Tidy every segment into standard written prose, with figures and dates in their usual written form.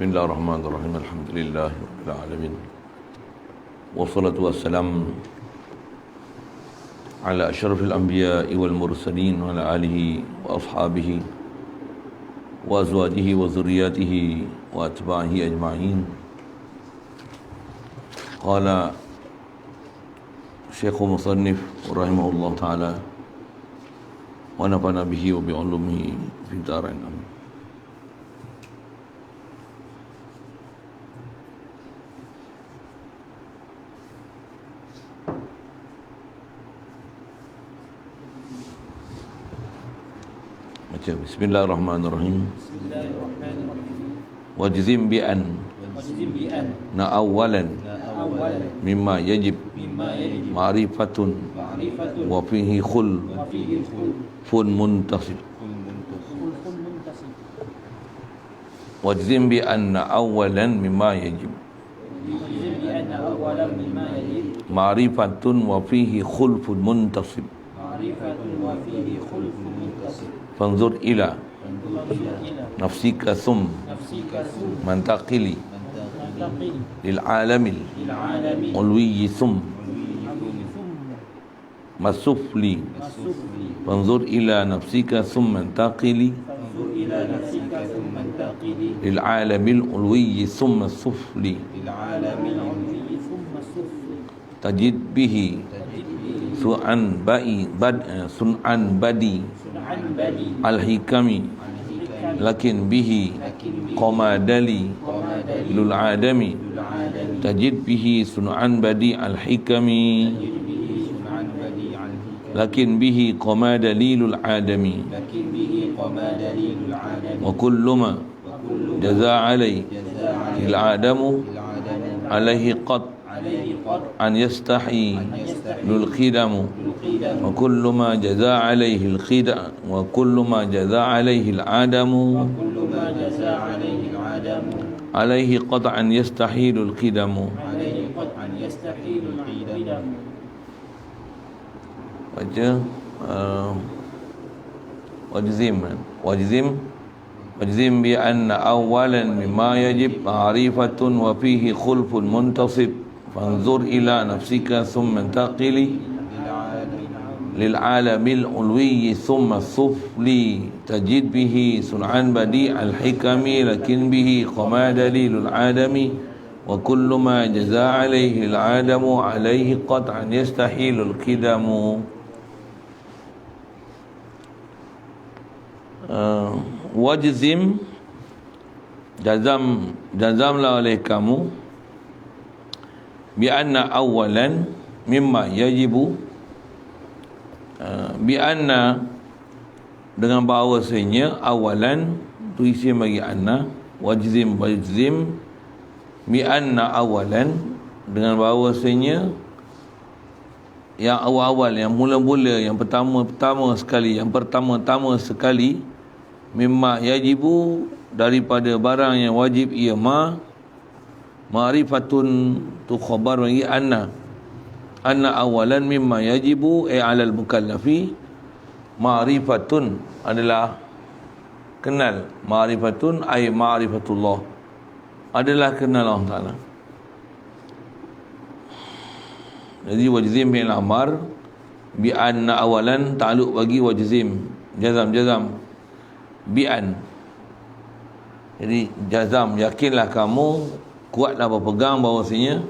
Bismillahirrahmanirrahim. Alhamdulillahirabbil alamin. Wassalatu wassalamu ala asyrafil anbiya'i wal mursalin wa ala alihi wa ashabihi wa azwajihi wa dzurriyyatihi wa atba'ihi ajma'in. Qala Syekhul Musannif rahimahullah ta'ala wa nafa'ana bihi wa bi 'ulumihi fid dharain. Amin. Bismillahirrahmanirrahim. Wajzim bi'an na awalan mimma yajib ma'rifatun wa fihi khulfun muntasib. Wajzim bi'an na awalan mimma yajib ma'rifatun wa fihi khulfun muntasib. Fanzur ila nafsika thum mantaqili lil alamil ulwi thum masufli. Fanzur ila nafsika thum mantaqili lil alamil ulwi thum masufli. Tajid bihi sun'an badi al-hikami lakin bihi qamadali lul adami. Tajid bihi sun'an badi al-hikami lakin bihi qamadali lul adami. Wa kullu ma jaza alaihi al-adamu alaihi qad an yastahi lul khidamu. Wa kullu ma jaza alaihi al-khida wa kullu ma jaza alaihi al-adamu alaihi qat'an yastahilul khidamu. Baca wajzim bi anna awalan mimma yajib ma'rifatun wa fihi khulfun muntasib. Fanzur ila nafsika thumma taqili lil alamil ulwi thumma sufli. Tajid bihi sun'an badi al hikami lakin bihi qamadali lil adami. Wa kullu ma jaza alaihi al adamu alaihi qat'an yastahilul kidamu. Wajzim jazamlah oleh kamu bi anna awalan mimma yajibu bi anna dengan bahawasanya awalan tu isim bagi anna. Wajzim bi anna awalan dengan bahawasanya yang awal-awal, yang mula-mula, yang pertama sekali mimma yajibu daripada barang yang wajib ia ma'rifatun tu khabar bagi anna awalan mimma yajibu alal mukallafi. Ma'rifatun adalah kenal, ma'rifatun ay ma'rifatullah adalah kenal Allah Ta'ala. Jadi wajzim bin amar bi anna awalan ta'alluq bagi wajzim jazam bi'an. Jadi jazam, yakinlah kamu, kuatlah berpegang bahawasanya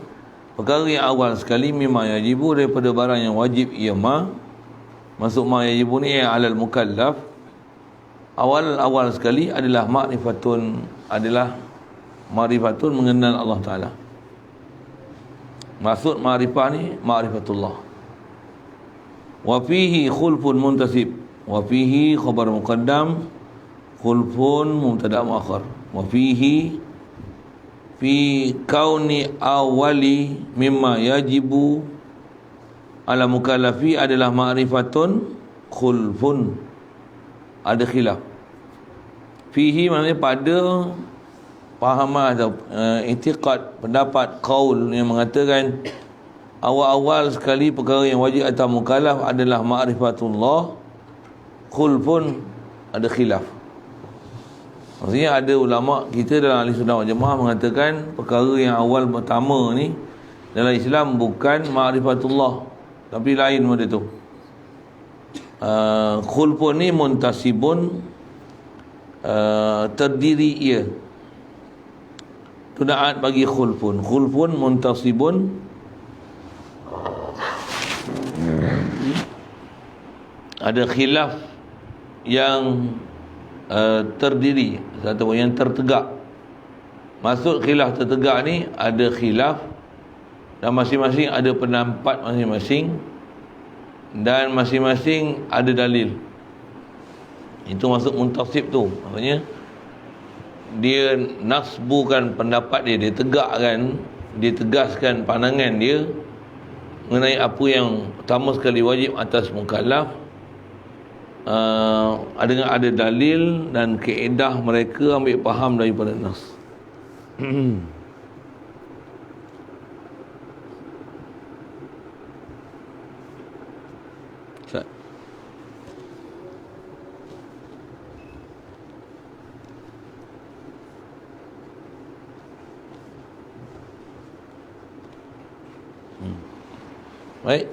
perkara yang awal sekali mimma yajibu daripada barang yang wajib ia masuk ma yajibu ni alal mukallaf. Awal sekali adalah ma'rifatun mengenal Allah Ta'ala. Maksud ma'rifah ni ma'rifatullah. Wa fihi khulfun muntasib. Wa fihi khabar muqaddam, khulfun mubtada muakhar. Wa fihi fi kauni awali mimma yajibu ala mukallafi adalah ma'rifatun, khulfun ada khilaf. Fihi maknanya pada pahaman atau i'tiqad, pendapat, qaul yang mengatakan awal-awal sekali perkara yang wajib atau mukallaf adalah ma'rifatullah. Khulfun ada khilaf. Maksudnya ada ulama kita dalam ahli sunnah wal jamaah mengatakan perkara yang awal pertama ni dalam Islam bukan ma'rifatullah, tapi lain benda tu. Khulfun ni muntasibun, terdiri ia. Tu naat bagi khulfun. Khulfun muntasibun, ada khilaf yang terdiri, ataupun yang tertegak. Maksud khilaf tertegak ni, ada khilaf dan masing-masing ada pendapat masing-masing, dan masing-masing ada dalil. Itu maksud muntasib tu. Maksudnya dia nasbukan pendapat dia, dia tegakkan, dia tegaskan pandangan dia mengenai apa yang pertama sekali wajib atas mukallaf, dengan ada dalil dan kaedah mereka ambil faham daripada nas. Baik.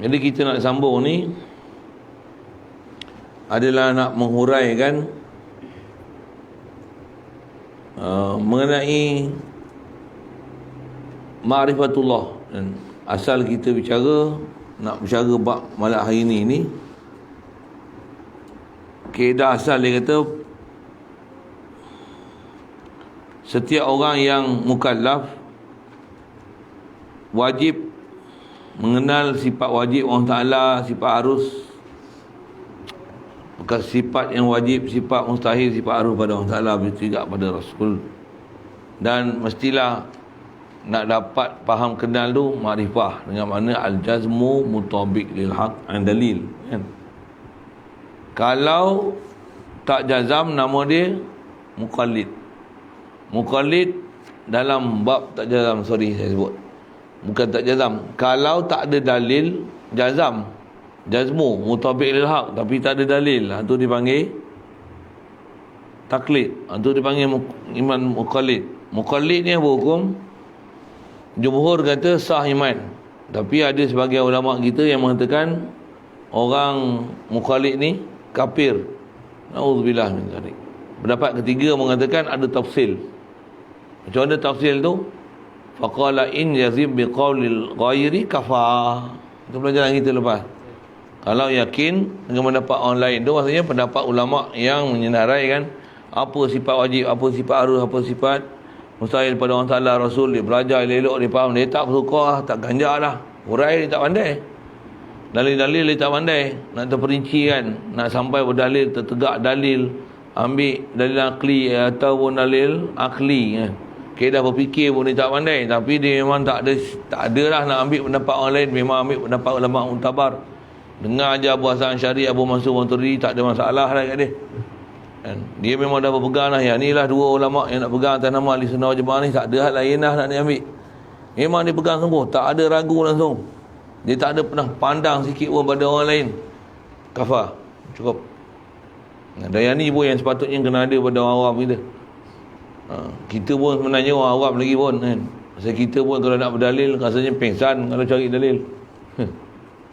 Jadi kita nak sambung ni adalah nak menghuraikan mengenai ma'rifatullah. Dan asal kita nak bicara bab malam hari ni kaedah asal dia kata setiap orang yang mukallaf wajib mengenal sifat wajib Allah Ta'ala, sifat harus, bukan sifat yang wajib, sifat mustahil, sifat harus pada Allah Ta'ala, begitu juga pada Rasul. Dan mestilah nak dapat faham kenal tu makrifah, dengan makna al-jazmu mutabiq lil haq an dalil, kan? Kalau tak jazam, nama dia muqallid. Muqallid dalam bab tak jazam, sorry saya sebut, bukan tak jazam. Kalau tak ada dalil, jazam, jazmu mutabiq lil haq, tapi tak ada dalil, itu dipanggil taklid, itu dipanggil iman muqallid. Muqallid ni apa hukum? Jumhur kata sah iman, tapi ada sebagian ulama kita yang mengatakan orang muqallid ni kafir. Nauzubillah min dzalik. Pendapat ketiga mengatakan ada tafsil. Macam mana tafsil tu? Faqala in yazib biqaulil ghairi kafar. Itu pelajaran kita lepas. Kalau yakin dengan pendapat orang lain tu, maksudnya pendapat ulama yang menyenaraikan apa sifat wajib, apa sifat harus, apa sifat mustahil pada Allah Ta'ala, Rasul. Dia belajar elok, dia faham, dia tak suka, tak ganjar lah. Hurai dia tak pandai, dalil-dalil dia tak pandai, nak terperincikan, nak sampai berdalil, tertegak dalil, ambil dalil akli ataupun dalil akli, kaedah berfikir pun dia tak pandai. Tapi dia memang tak ada lah nak ambil pendapat orang lain, memang ambil pendapat ulama mutabar. Dengar aja Abu Hasan Syari, Abu Mansur Maturidi, tak ada masalah lah kat dia. Dia memang dah berpegang lah, yang ni lah dua ulama yang nak pegang atas nama ahli sunnah wal jamaah ni, tak ada hal lain lah nak dia ambil. Memang dia pegang sungguh, tak ada ragu langsung. Dia tak ada pernah pandang sikit pun pada orang lain. Kafar, cukup. Dan yang ni pun yang sepatutnya kena ada pada orang awam kita. Kita pun sebenarnya orang awam lagi pun, kan. Pasal kita pun kalau nak berdalil rasanya pengsan kalau cari dalil.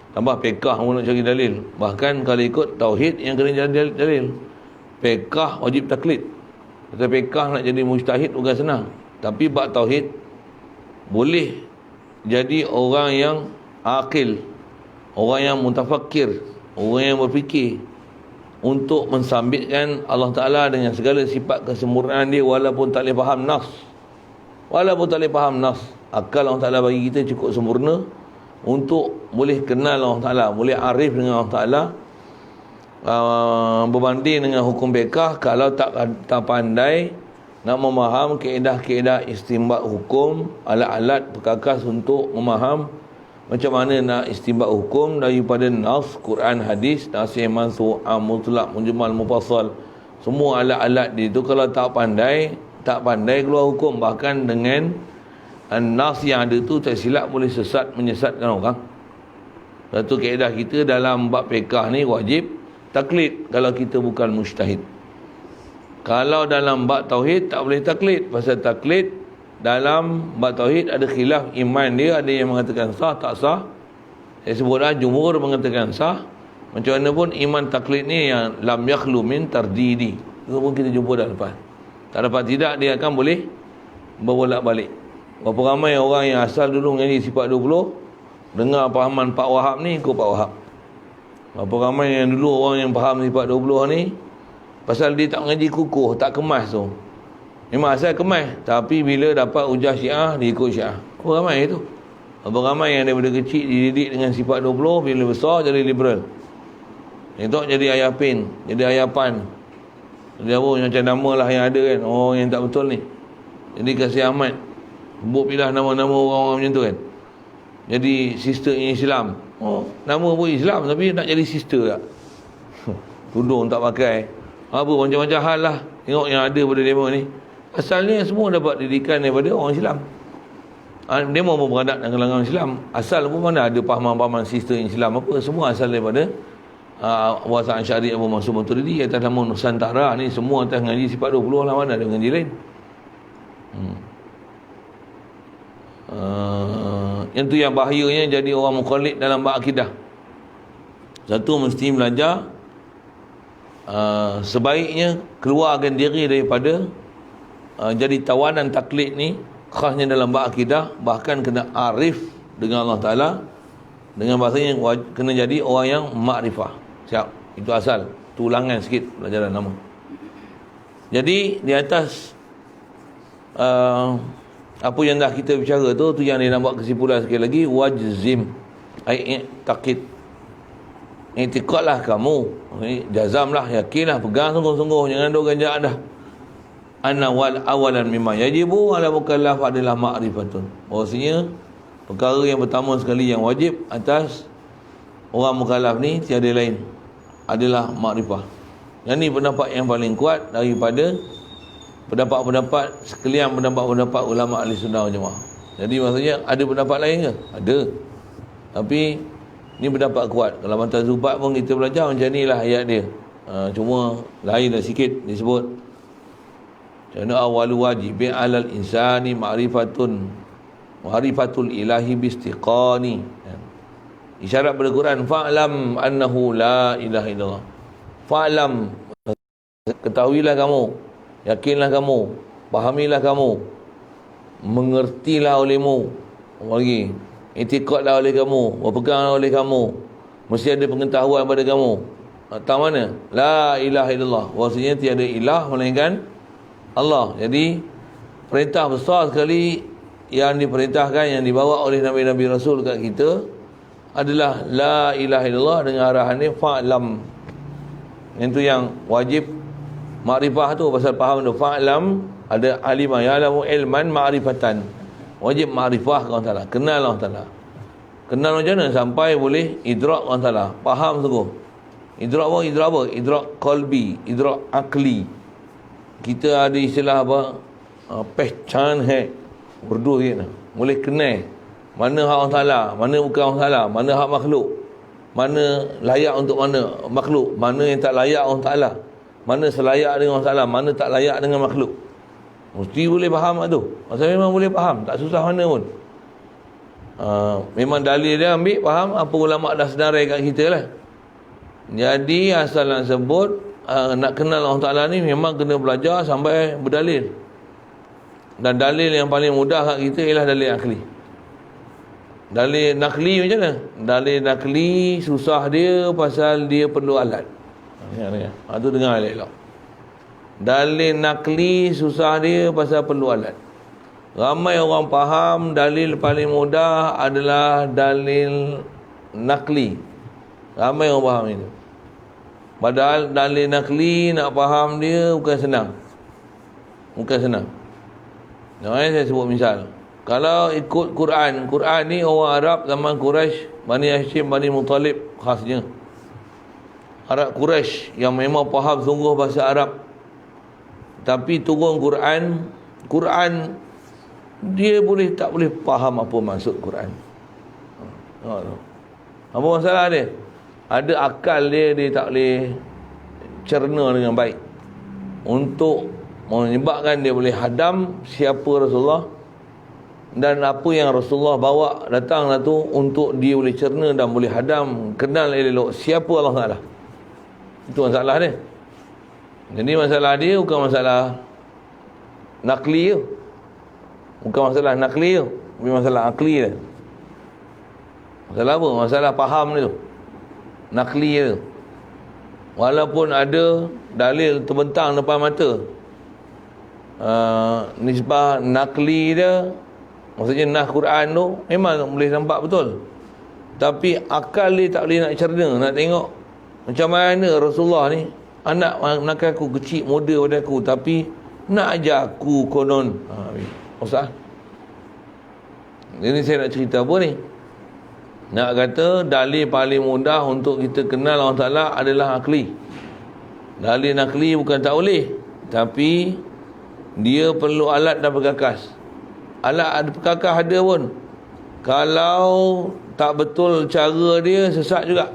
Tambah pekah pun nak cari dalil. Bahkan kalau ikut tauhid yang kena jadi dalil, pekah wajib taklid. Pasal pekah nak jadi mujtahid bukan senang. Tapi bab tauhid boleh jadi orang yang akil, orang yang mutafakir, orang yang berfikir, untuk mensambitkan Allah Ta'ala dengan segala sifat kesempurnaan dia, walaupun tak boleh faham nas. Walaupun tak boleh faham nas, akal Allah Ta'ala bagi kita cukup sempurna untuk boleh kenal Allah Ta'ala, boleh arif dengan Allah Ta'ala. Berbanding dengan hukum fiqh, kalau tak pandai nak memaham kaedah-kaedah istinbat hukum, alat-alat perkakas untuk memaham macam mana nak istinbat hukum daripada nas, Quran, hadis, nasih, mansukh, mutlak, mujmal, mufassal, semua alat-alat dia tu, kalau tak pandai keluar hukum. Bahkan dengan nas yang ada tu, tak silap boleh menyesatkan orang. Satu kaedah kita dalam bab fiqh ni wajib taklid kalau kita bukan mujtahid. Kalau dalam bab tauhid tak boleh taklid. Pasal taklid dalam bab tauhid ada khilaf iman dia. Ada yang mengatakan sah, tak sah. Saya sebut dah, jumhur mengatakan sah. Macam mana pun iman taklid ni yang lam yakhlu min tardidi. Itu pun kita jumpa dah lepas. Tak dapat tidak, dia akan boleh berbolak-balik. Berapa ramai orang yang asal dulu mengaji sifat 20, dengar pahaman Pak Wahab ni, ikut Pak Wahab. Berapa ramai yang dulu orang yang faham sifat 20 ni, pasal dia tak mengaji kukuh, tak kemas tu. Memang asal kemas, tapi bila dapat ujah Syiah, dia ikut Syiah. Berapa ramai tu? Berapa ramai yang daripada kecil dididik dengan sifat 20, bila besar jadi liberal. Itu jadi ayah pin, jadi ayah pan. Jadi apa macam nama lah yang ada kan, orang yang tak betul ni. Jadi Kasih Ahmad sebut pilih nama-nama orang-orang macam tu kan. Jadi sister Islam. Oh, nama pun Islam tapi nak jadi sister tak. Tudung tak pakai. Apa macam-macam hal lah. Tengok yang ada pada demo ni. Asalnya semua dapat didikan daripada orang Islam. Demo pun beranak dengan kalangan Islam. Asal pun mana ada pahaman-pahaman sister Islam apa. Semua asal daripada Wasa'an Syariah Abu Mansur Maturidi atas nama Nusantara ni. Semua atas ngaji sifat 20 lah, mana ada ngaji lain. Yang tu yang bahayanya jadi orang mukallid dalam bab akidah. Satu, mesti belajar sebaiknya keluarkan diri daripada jadi tawanan taklid ni, khasnya dalam bab akidah. Bahkan kena arif dengan Allah Ta'ala, dengan bahasanya kena jadi orang yang makrifah. Siap, itu asal. Tulangan sikit pelajaran nama. Jadi di atas apa yang dah kita bicara tu yang dia nak buat kesimpulan sekali lagi. Wajzim ai takid, i'tiqadlah kamu, jazamlah, yakinlah, pegang sungguh-sungguh, jangan duk ganjak dah. Anna wal awalan mimma yajibu ala mukallaf adalah ma'rifatun. Maksudnya perkara yang pertama sekali yang wajib atas orang mukallaf ni tiada lain, adalah makrifah. Yang ni pendapat yang paling kuat daripada pendapat-pendapat sekalian pendapat-pendapat ulama ahli sunnah wal jamaah. Jadi maksudnya ada pendapat lain ke? Ada. Tapi ni pendapat kuat. Kalau Matan Zubat pun kita belajar macam ni lah ayat dia. Cuma lain dah sikit disebut. Macam mana awalu wajibin alal insani ma'rifatul ilahi bistiqani. Isyarat pada Quran, fa'lam annahu la ilaha illallah. Fa'lam, ketahuilah kamu, yakinlah kamu, fahamilah kamu, mengertilah olehmu. Lagi, i'tiqadlah oleh kamu, berpeganglah oleh kamu, mesti ada pengetahuan pada kamu. Tahu mana? La ilaha illallah. Maksudnya tiada ilah melainkan Allah. Jadi perintah besar sekali yang diperintahkan, yang dibawa oleh Nabi-Nabi Rasul kat kita adalah la ilaha illallah dengan arahan ni fa'lam. Itu yang wajib makrifah tu, pasal faham tu fa'lam, ada alimah ya'lamu ilman ma'rifatan. Wajib makrifah Allah Ta'ala, kenal Allah Ta'ala. Kenal macam mana? Sampai boleh idrak Allah Ta'ala, faham sungguh. Idrak apa? Idrak qalbi, idrak akli. Kita ada istilah apa? Pehchan hai, Urdu sikit. Boleh kenal mana hak Allah Ta'ala, mana bukan Allah Ta'ala, mana hak makhluk, mana layak untuk mana makhluk, mana yang tak layak Allah Ta'ala, mana selayak dengan Allah Ta'ala, mana tak layak dengan makhluk. Mesti boleh faham tu. Maksudnya memang boleh faham, tak susah mana pun. Memang dalil dia ambil, faham apa ulama dah sedarai kat kita lah. Jadi asal nak sebut nak kenal Allah Ta'ala ni memang kena belajar sampai berdalil. Dan dalil yang paling mudah kat kita ialah dalil akli. Dalil nakli macam mana? Dalil nakli susah dia pasal dia perlu alat. Tu dengar elok. Dalil nakli susah dia pasal perlu alat. Ramai orang faham dalil paling mudah adalah dalil nakli. Ramai orang faham itu. Padahal dalil nakli nak faham dia bukan senang. Bukan senang. Saya sebut misal. Kalau ikut Quran ni orang Arab zaman Quraisy, Bani Hashim, Bani Muttalib khasnya. Arab Quraisy yang memang faham sungguh bahasa Arab. Tapi turun Quran dia tak boleh faham apa maksud Quran. Apa masalah dia? Ada akal dia tak boleh cerna dengan baik. untuk menyebabkan dia boleh hadam siapa Rasulullah dan apa yang Rasulullah bawa datanglah tu untuk dia boleh cerna dan boleh hadam, kenal elok siapa Allah Taala. Itu masalah dia. Jadi masalah dia bukan masalah nakli je. Bukan masalah nakli je, tapi masalah akli dia. Masalah apa? Masalah faham dia tu. Nakli je. Walaupun ada dalil terbentang depan mata, nisbah nakli dia, maksudnya nas Quran tu memang boleh nampak betul, tapi akal dia tak boleh nak cerna, nak tengok macam mana Rasulullah ni anak aku kecil, muda pada aku, tapi nak ajar aku konon. Ustaz, ini saya nak cerita apa ni? Nak kata dalil paling mudah untuk kita kenal Allah Ta'ala adalah akli. Dalil nakli bukan tak boleh, tapi dia perlu alat dan perkakas. Alat ada perkakas ada pun, kalau tak betul cara dia, sesat juga.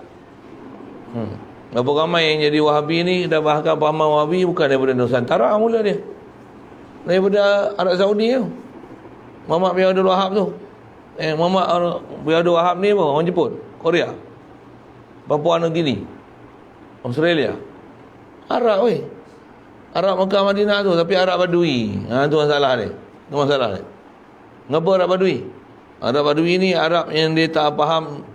Berapa ramai yang jadi Wahabi ni, dah bahkan pahaman Wahabi bukan daripada Nusantara mula dia, daripada Arab Saudi tu. Muhammad bin Abdul Wahab tu, Muhammad bin Abdul Wahab ni apa? Orang Jepun, Korea, Papua New Guinea, Australia, Arab weh. Arab Mekah Madinah tu, tapi Arab Badui. Tu masalah dia. Tu masalah dia. Kenapa Arab Badui? Arab Badui ni Arab yang dia tak faham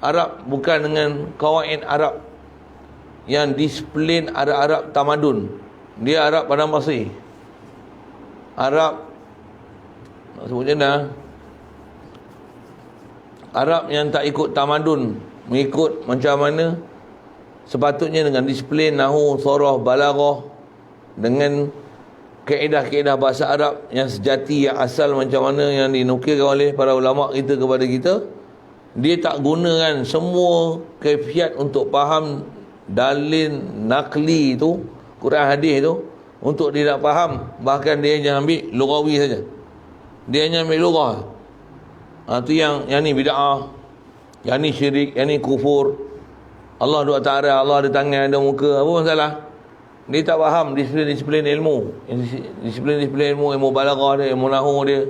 Arab bukan dengan kawaid Arab yang disiplin Arab tamadun. Dia Arab padang pasir. Arab, nak sebut je dah, Arab yang tak ikut tamadun, mengikut macam mana sepatutnya dengan disiplin nahu, soroh, balaghah, dengan kaedah-kaedah bahasa Arab yang sejati, yang asal macam mana yang dinukilkan oleh para ulama kita kepada kita. Dia tak gunakan semua kaifiat untuk faham dalil nakli tu, Quran hadis tu, untuk dia nak faham. Bahkan dia hanya ambil lughawi saja, dia hanya ambil lughah. Tu yang ni bid'ah, yang ni syirik, yang ni kufur. Allah dua ta'ala, Allah ada tangan, ada muka. Apa masalah? Dia tak faham disiplin ilmu. Disiplin ilmu, ilmu balaghah dia, ilmu nahwu dia,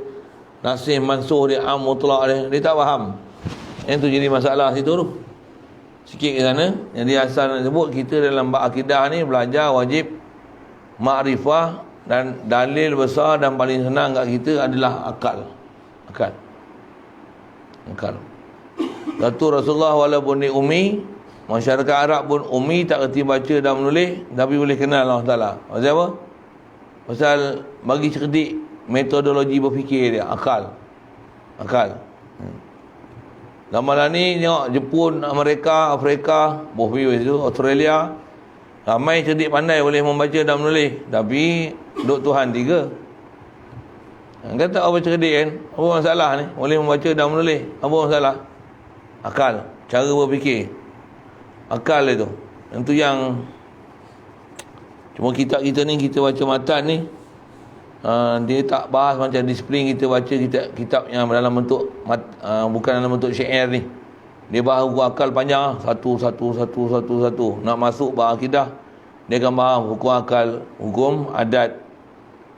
nasih mansuh dia, am mutlaq dia, dia tak faham. Yang tu jadi masalah situ tu. Sikit ke sana. Jadi asal nak sebut, kita dalam bab akidah ni belajar wajib makrifah, dan dalil besar dan paling senang kat kita adalah akal. Akal. Satu, Rasulullah walaupun dia ummi, masyarakat Arab pun ummi, tak kerti baca dan menulis, tapi boleh kenal Allah Ta'ala. Pasal apa? Pasal bagi cerdik metodologi berfikir dia, akal. Gambaran ni tengok Jepun, Amerika, Afrika, Australia, ramai cerdik pandai boleh membaca dan menulis, tapi duk Tuhan tiga. Kata apa cerdik kan? Apa masalah ni? Boleh membaca dan menulis, apa masalah? Akal, cara berfikir. Akal itu. Yang tu yang cuma kitab kita ni, kita baca matan ni, dia tak bahas macam disiplin kita baca kitab yang dalam bentuk bukan dalam bentuk syair ni. Dia bahas hukum akal panjang, satu. Nak masuk bab akidah, dia akan bahas hukum akal, hukum adat.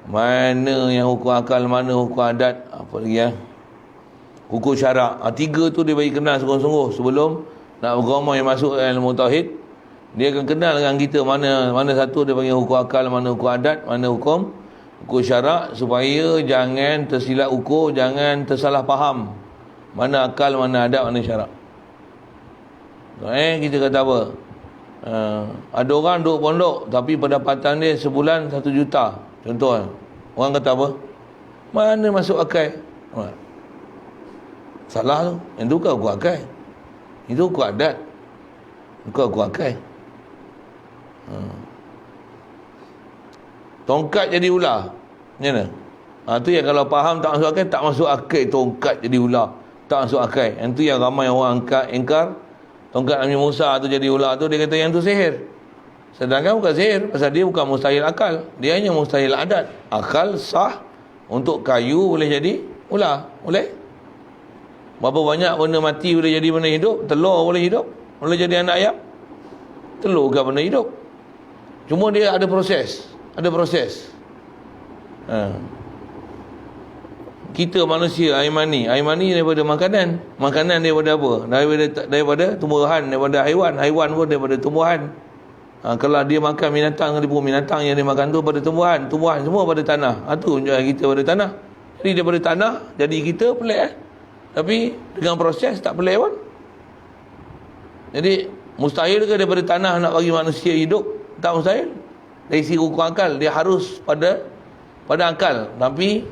Mana yang hukum akal, mana hukum adat, apa lagi hukum syarak. Tiga tu dia bagi kenal sungguh-sungguh sebelum nak beragama yang masuk ilmu tauhid. Dia akan kenal dengan kita mana satu dia panggil hukum akal, mana hukum adat, mana hukum syarak, supaya jangan tersilap ukur, jangan tersalah faham mana akal, mana adat, mana syarak. Kita kata apa? Ada orang duduk pondok tapi pendapatan dia sebulan 1 juta. Contoh, orang kata apa? Mana masuk akal? Salah tu. Yang tu bukan hukum akal, itu hukum adat, bukan hukum akal. Tongkat jadi ular, macam mana? Tu yang kalau faham tak masuk akal, tak masuk akal tongkat jadi ular, tak masuk akal. Yang tu yang ramai orang ingkar tongkat Nabi Musa tu jadi ular tu, dia kata yang tu sihir. Sedangkan bukan sihir, pasal dia bukan mustahil akal, dia hanya mustahil adat. Akal sah untuk kayu boleh jadi ular, boleh. Berapa banyak benda mati boleh jadi benda hidup? Telur boleh hidup, boleh jadi anak ayam. Telur bukan benda hidup, cuma dia ada proses. Ada proses. Kita manusia air mani daripada makanan daripada apa? Daripada tumbuhan, daripada haiwan pun daripada tumbuhan. Kalau dia makan binatang yang dia makan tu pada tumbuhan semua pada tanah. Itu tunjuk kita pada tanah. Jadi daripada tanah jadi kita pelik tapi dengan proses tak pelik pun. Jadi mustahil ke daripada tanah nak bagi manusia hidup? Tak mustahil. Dari segi hukum akal dia harus pada akal, tapi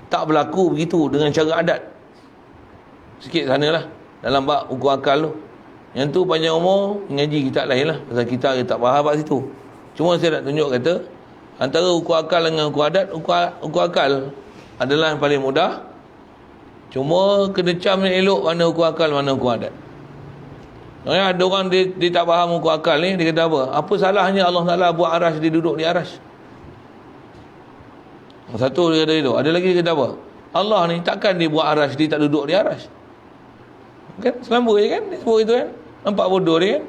tak berlaku begitu dengan cara adat. Sikit sanalah dalam bab hukum akal tu. Yang tu panjang umur mengaji kitab lain lah, pasal kita tak faham kat situ. Cuma saya nak tunjuk kata antara hukum akal dengan hukum adat, hukum akal adalah yang paling mudah. Cuma kena cam yang elok mana hukum akal mana hukum adat. Ada orang dia tak faham hukum akal ni, dia kata apa? Apa salahnya Allah Taala buat arash, dia duduk di arash? Satu dia kata itu. Ada lagi dia kata apa? Allah ni takkan dia buat arash, dia tak duduk di arash. Kan selamba je kan dia sebut itu kan. Nampak bodoh dia kan.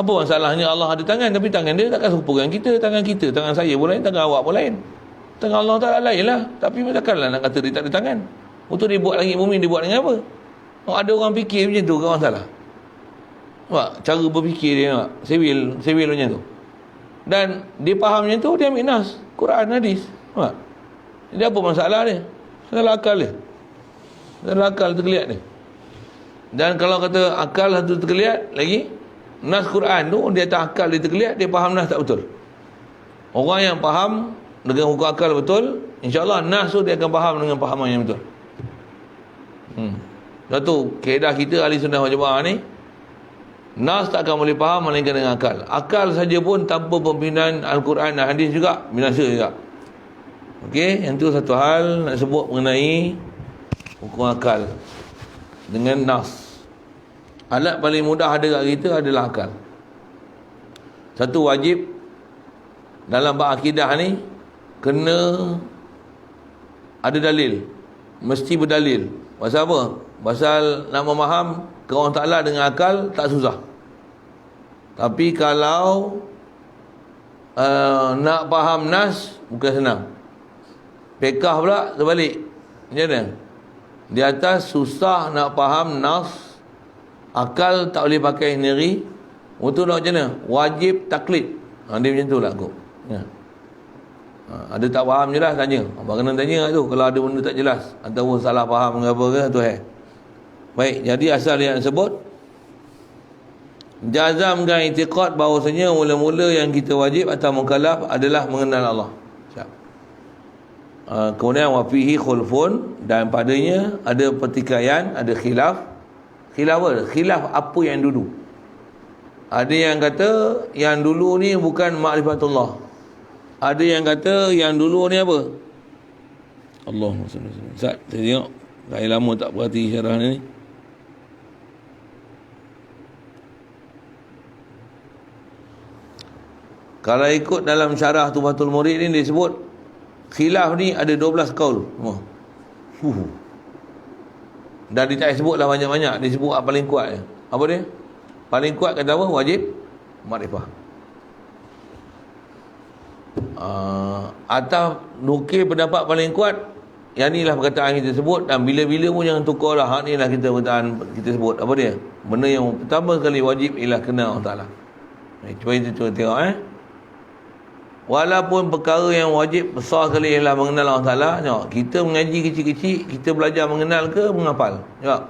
Apa masalahnya Allah ada tangan, tapi tangan dia takkan serupa dengan kita. Tangan saya pun lain, tangan awak pun lain. Tangan Allah Taala lain lah. Tapi takkanlah nak kata dia tak ada tangan. Untuk dia buat langit bumi, dia buat dengan apa? Ada orang fikir macam tu, kan salah. Nampak? Cara berfikir dia nampak. Sewil macam tu. Dan dia faham macam tu, dia ambil nas Quran, hadis. Nampak? Jadi apa masalah dia? Salah akal dia. Salah akal tergeliat dia. Dan kalau kata akal tu tergeliat lagi, nas Quran tu dia tak akal dia tergeliat, dia faham nas tak betul. Orang yang faham dengan hukum akal betul, insya-Allah nas tu dia akan faham dengan fahaman yang betul. Satu kaedah kita ahli sunnah wal jamaah ni, nas tak akan boleh faham melainkan dengan akal. Akal saja pun tanpa pembinaan Al-Quran dan hadis juga binasa juga. Okey, yang tu satu hal nak sebut mengenai hukum akal dengan nas. Alat paling mudah ada kat kita adalah akal. Satu wajib dalam bab akidah ni kena ada dalil, mesti berdalil. Pasal apa? Pasal nak memaham ke Allah Ta'ala dengan akal tak susah. Tapi kalau nak faham nas bukan senang. Fiqh pula terbalik. Macam mana? Di atas susah nak faham nas, akal tak boleh pakai sendiri. Untuk nak macam mana? Wajib taklid. Dia macam tu lah aku. Ya. Ada tak faham je lah tanya. Abang kena tanya tu kalau ada benda tak jelas ataupun salah faham ke apa ke tu. Baik, jadi asal yang sebut jazamkan i'tiqad bahawasanya mula-mula yang kita wajib atau mukallaf adalah mengenal Allah. Kemudian wafihi khulfun, dan padanya ada pertikaian, ada khilaf. Khilaf apa yang dulu. Ada yang kata yang dulu ni bukan ma'rifatullah. Ada yang kata yang dulu ni apa? Allahumma salli alaihi wasallam. Ustaz, saya tengok dah lama tak perhati syarah ni. Kalau ikut dalam syarah Tuhfatul Murid ni disebut khilaf ni ada 12 kaul. Dan dia tak sebut lah banyak-banyak, dia sebut paling kuat je. Apa dia? Paling kuat kata apa? Wajib makrifah. Atau nukil pendapat paling kuat, yang ni lah perkataan kita sebut. Dan bila-bila pun jangan tukar lah. Hak ni lah kita perkataan kita sebut. Apa dia? Benda yang pertama sekali wajib ialah kenal Allah Ta'ala. Cuba kita tengok walaupun perkara yang wajib besar sekali ialah mengenal Allah Ta'ala. Tengok, kita mengaji kecil-kecil, kita belajar mengenal ke menghafal? Tengok.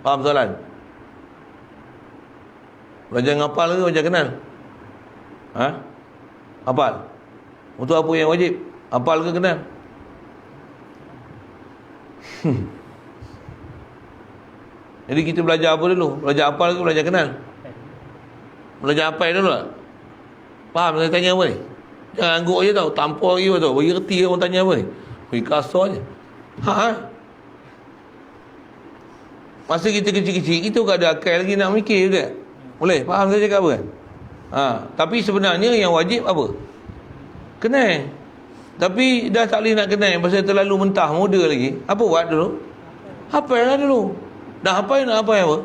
Faham soalan? Belajar menghafal ke belajar kenal? Hafal. Untuk apa yang wajib? Hafal ke kenal? Jadi kita belajar apa dulu? Belajar hafal ke belajar kenal? Belajar apa dulu lah. Faham saya tanya apa ni? Jangan angguk je tau. Tampar lagi tau. Bagi reti orang tanya apa ni. Bagi kasar je. Masa kita kecil-kecil, kita tak ada akal lagi nak mikir juga. Boleh? Faham saya cakap apa kan? Tapi sebenarnya yang wajib apa? Kenal. Tapi dah tak boleh nak kenal pasal terlalu mentah, muda lagi. Apa buat dulu? Hafal lah dulu. Dah hafal nak hafal apa?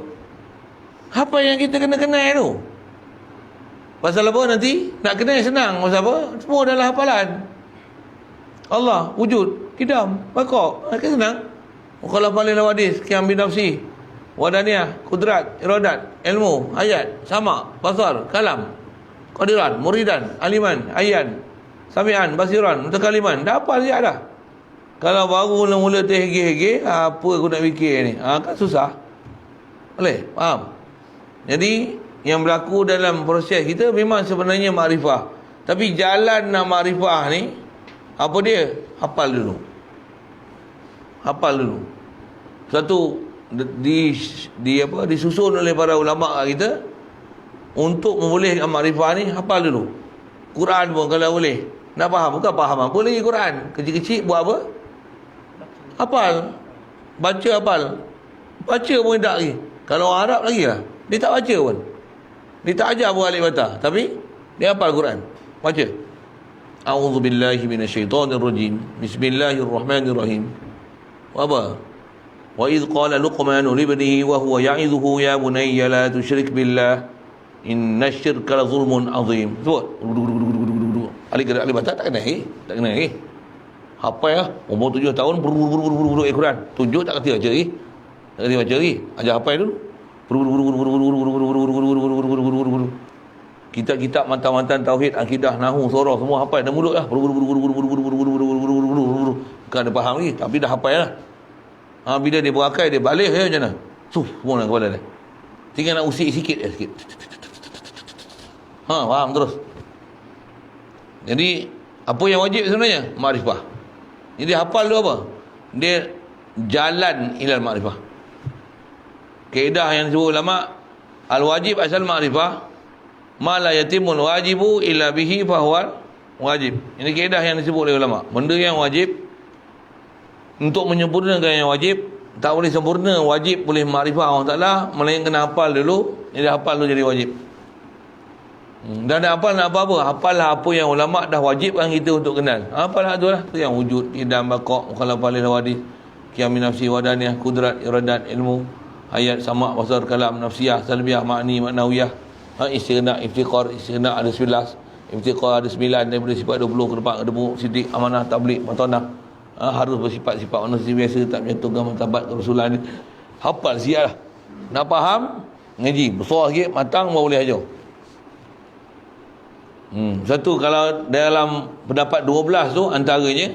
Hafal yang kita kena kenal tu. Pasal apa nanti? Nak kenal senang. Pasal apa? Semua adalah hafalan. Allah, wujud, kidam, bakok. Nak senang. Kalau paling lawadis, kiam bin nafsi, wadaniyah, kudrat, iradat, ilmu, ayat, sama, basar, kalam, qadiran, muridan, aliman, ayan, sami'an, basiran, mutakaliman. Dah apa dia dah. Kalau baru mula-mula terhege-hege, apa aku nak fikir ni? Kan susah. Boleh? Faham? Jadi, yang berlaku dalam proses kita memang sebenarnya makrifah. Tapi jalan nak makrifah ni, apa dia? Hafal dulu. Hafal dulu. Satu disusun oleh para ulama kita untuk membolehkan makrifah ni, hafal dulu. Quran pun kalau boleh. Nak faham, bukan faham apa lagi Quran. Kecil-kecil buat apa? Hafal. Baca hafal. Baca pun tak lagi. Kalau Arab lagi lah. Dia tak baca pun. Dia tak ajar buat alif bata, tapi dia hafal Quran. Baca. A'udzubillahi minasyaitonirrajim. Bismillahirrahmanirrahim. Apa? Wa idh qala Luqmanu libnihi wa huwa ya'idhuhu ya bunayya la tusyrik billah innasyirka la zulmun azim. Sebut. Alif bata tak kena tak kena hafal lah. Umur 7 tahun buru Quran. 7 tak kerti baca tak kerti baca ajar hafal dulu. Kitab-kitab mantan-mantan tauhid, akidah, nahwu, surah semua hafal dah mulut lah. Bukan ada faham lagi, tapi dah hafal lah. Bila dia berakai, dia balik macam mana? Semua dalam kepala dia. Tinggal nak usik sikit sikit. Faham terus. Jadi apa yang wajib sebenarnya? Makrifah. Jadi hafal tu apa? Dia jalan ilal makrifah. Kaedah yang disebut ulama, al-wajib asal makrifah, ma la yatimul wajibu illa bihi fahuwal wajib. Ini kaedah yang disebut oleh ulama. Benda yang wajib, untuk menyempurnakan yang wajib, tak boleh sempurna wajib boleh makrifah Allah Ta'ala, melainkan kena hafal dulu. Jadi hafal tu jadi wajib. Dan nak hafal nak apa-apa, hafallah apa yang ulama dah wajibkan kita untuk kenal. Hafallah tu lah. Tu yang wujud, idam, bakok, mukhalafah lil hawadith, qiyam bin nafsi, wadaniyah, kudrat, iradat, ilmu, ayat, sama, basar, kalam, nafsiyah, salbiyah, ma'ni, ma'nawiyah, istighna, iftiqar, istighna ada 11, iftiqar ada 9, daripada sifat 20 ke depan, ada siddiq, amanah, tabligh, matanah. Harus bersifat-sifat manusia biasa, tak menyentuhkan martabat kerasulan ni. Hafal siap lah. Nak faham, ngaji besar sikit, matang baru boleh ajar. Satu, kalau dalam pendapat 12 tu antaranya,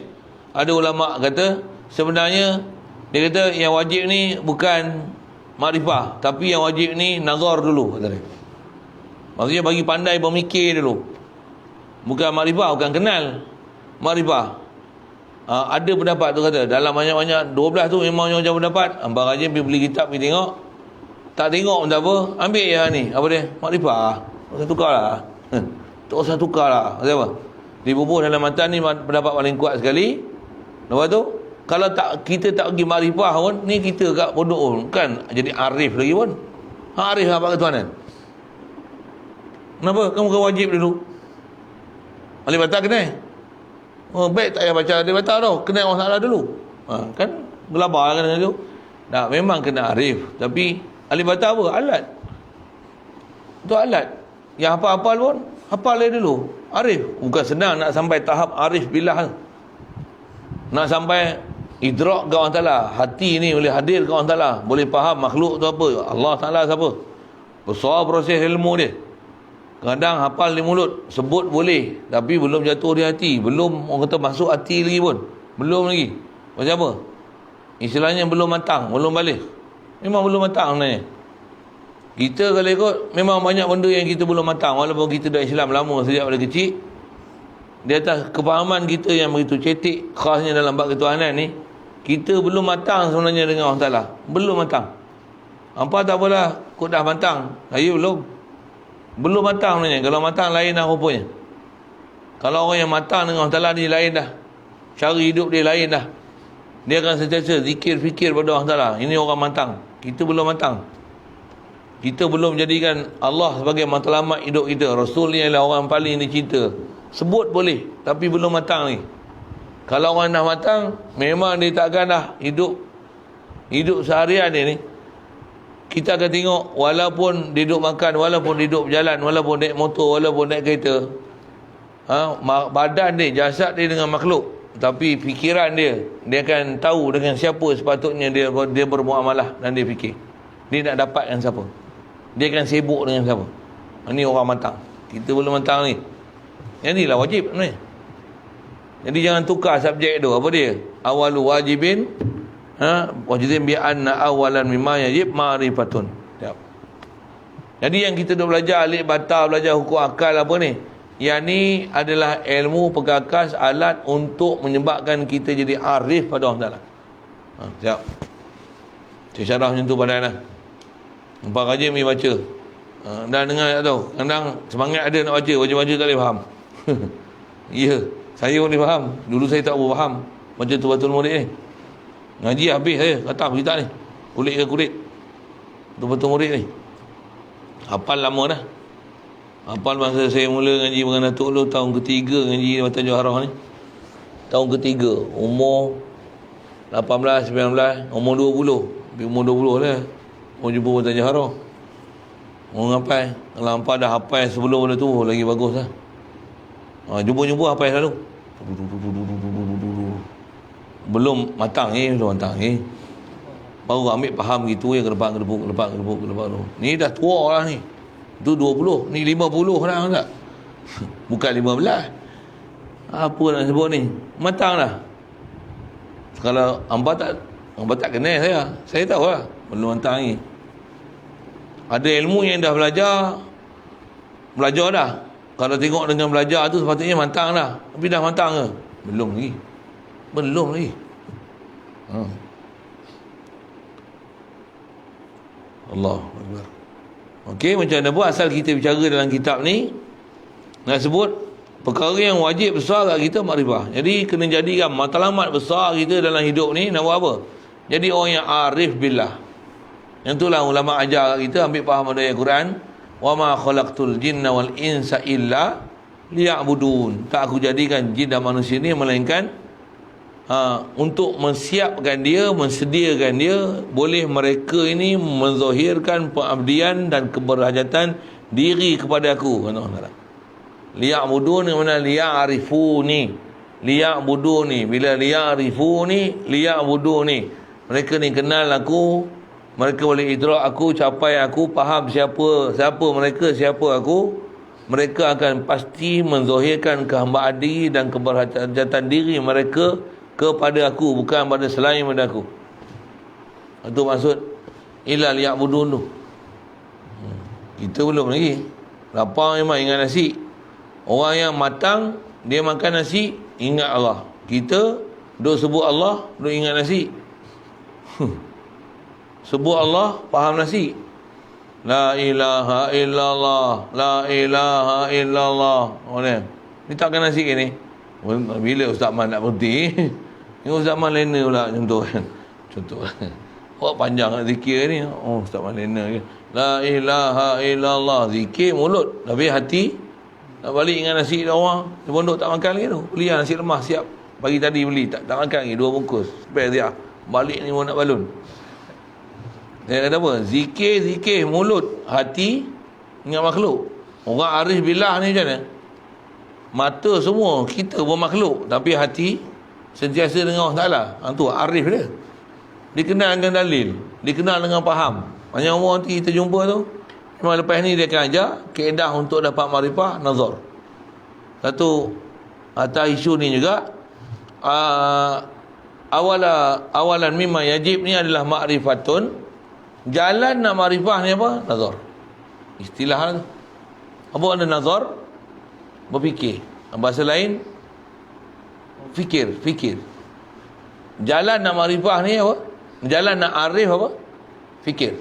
ada ulama kata sebenarnya dia kata yang wajib ni bukan makrifah, tapi yang wajib ni nazar dulu, kata dia. Maksudnya bagi pandai berfikir dulu. Bukan makrifah, bukan kenal makrifah. Ada pendapat tu kata dalam banyak-banyak 12 tu memang macam pendapat. Abang rajin pergi beli kitab, pergi tengok. Tak tengok pun tak apa, ambil je ni. Apa dia? Makrifah. Tak usah tukar lah. Tak usah tukar lah. Kata apa? Dibubuh dalam matan ni pendapat paling kuat sekali. Lepas tu, kalau tak kita tak pergi makrifah pun, ni kita kat pondok pun kan jadi arif lagi pun. Arif apa ketuanan? Kenapa? Kamu kan wajib dulu. Alif batal kena. Baik tak payah baca alif batal tau. Kena orang salah dulu. Kan gelabar kan tu. Nah, memang kena arif, tapi alif batal apa? Alat. Itu alat. Yang hafal-hafal pun hafal dia dulu. Arif. Bukan senang nak sampai tahap arif billah. Nak sampai idrak ke Allah Ta'ala. Hati ni boleh hadir ke Allah Ta'ala. Boleh faham makhluk tu apa. Allah Ta'ala siapa. Besar proses ilmu dia. Kadang hafal di mulut, sebut boleh, tapi belum jatuh di hati. Belum orang kata masuk hati lagi pun. Belum lagi. Macam apa? Istilahnya belum matang, belum balik. Memang belum matang sebenarnya. Kita kalau ikut, memang banyak benda yang kita belum matang. Walaupun kita dah Islam lama sejak pada kecil, di atas kefahaman kita yang begitu cetek, khasnya dalam bab ketuhanan ni, kita belum matang sebenarnya dengan Allah Ta'ala. Belum matang. Apa tak apalah, kau dah matang. Saya belum matang sebenarnya. Kalau matang lain dah rupanya. Kalau orang yang matang dengan Allah Ta'ala ni lain dah. Cara hidup dia lain dah. Dia akan sentiasa zikir, fikir pada Allah Ta'ala. Ini orang matang. Kita belum matang. Kita belum jadikan Allah sebagai matlamat hidup kita. Rasul ni adalah orang paling dicinta. Sebut boleh, tapi belum matang ni. Kalau orang dah matang, memang dia takkan dah hidup seharian dia ni. kita akan tengok, walaupun dia duduk makan, walaupun dia duduk berjalan, walaupun naik motor, walaupun naik kereta, badan dia, jasad dia dengan makhluk, tapi fikiran dia akan tahu dengan siapa sepatutnya dia bermuamalah dan dia fikir. Dia nak dapat dengan siapa, dia akan sibuk dengan siapa. Ini orang matang. Kita belum matang ni. Yang ni lah wajib ni. Jadi jangan tukar subjek tu. Apa dia? Awalu wajibin, wajibin bi'anna awalan mimma yajib ma'rifatun. Jadi yang kita dah belajar alik batal, belajar hukum akal apa ni, yang ni adalah ilmu perkakas, alat untuk menyebabkan kita jadi arif pada Allah Ta'ala. Siap. Saya syarah macam tu badan lah. Empat kaji pergi baca. Dan dengar tak tahu, kadang semangat ada nak baca, baca-baca tak boleh faham. Ya, saya boleh faham. Dulu saya tak boleh faham baca Tubatul Murid ni. Ngaji habis saya kata kita ni, kulit ke kulit Tubatul Murid ni. Hafal lama dah. Hafal masa saya mula ngaji dengan Datuk Lu, tahun ketiga ngaji Matan Johorah ni. Tahun ketiga, umur 18, 19, umur 20. Umur 20 lah. Mau jumpa Matan Johorah. Mau ngapai? Kalau hampa dah hafal sebelum benda tu lagi bagus lah. Jumpa-jumpa hafal selalu. Belum matang belum matang baru ambil faham gitu ya, lepak. Ni dah tua lah ni. Tu 20, ni 50 dah tak? Bukan 15. Apa nak sebut ni? Matang dah. Kalau hampa tak kenal saya tahu lah. Belum matang ni. Ada ilmu yang dah belajar dah. Kalau tengok dengan belajar tu sepatutnya matang dah. Tapi dah matang ke? Belum lagi. Allah Akbar. Okey, macam mana buat asal kita bicara dalam kitab ni nak sebut perkara yang wajib besar kat kita makrifah. Jadi kena jadikan matlamat besar kita dalam hidup ni nak buat apa? Jadi orang yang arif billah. Yang itulah ulama ajar kita ambil faham dari Al-Quran. Wa ma khalaqtul jinna wal insa illa liya'budun. Tak aku jadikan jin dan manusia ni melainkan untuk mensiapkan dia, mensediakan dia, boleh mereka ini menzahirkan pengabdian dan keberhajatan diri kepada aku. Liya'budun yang mana liya'rifuni. Liya'buduni. Bila liya'rifuni, liya'buduni. Mereka ni kenal aku, mereka boleh idrak aku, capai aku, faham siapa mereka, siapa aku. Mereka akan pasti menzahirkan kehambaan diri dan keberhajatan diri mereka kepada aku, bukan pada selain pada aku. Itu maksud illa liya'budun tu. Kita belum lagi. Lapar memang ingat nasi. Orang yang matang, dia makan nasi, ingat Allah. Kita duk sebut Allah, duk ingat nasi. Sebut Allah, faham nasi. La ilaha illallah, la ilaha illallah. Oh ni takkan nasi ke ni? Bila Ustaz Man nak berhenti? Ni Ustaz Man lena pula macam tu kan. Contoh. Awak panjang nak zikir ni. Oh Ustaz Man lena ke. La ilaha illallah, zikir mulut, tapi hati nak balik dengan nasi dah orang. Di pondok tak makan lagi tu. Beli nasi lemas siap. Pagi tadi beli, tak makan lagi 2 bungkus. Spare dia. Balik ni pun nak balun. Dia kata apa? Zikir mulut, hati ingat makhluk. Orang arif billah ni macam mana? Mata semua kita bermakhluk, tapi hati sentiasa dengan Allah Ta'ala. Tu arif dia. Dikenal dengan dalil, dikenal dengan faham. Banyak orang kita jumpa tu, memang lepas ni dia akan ajar kaedah untuk dapat makrifah nazar. Satu atas isu ni juga, awalan mimma yajib ni adalah ma'rifatun. Jalan nak makrifah ni apa? Nazar. Istilah tu. Apa ada nazar? Berfikir. Bahasa lain, fikir. Jalan nak makrifah ni apa? Jalan nak arif apa? Fikir.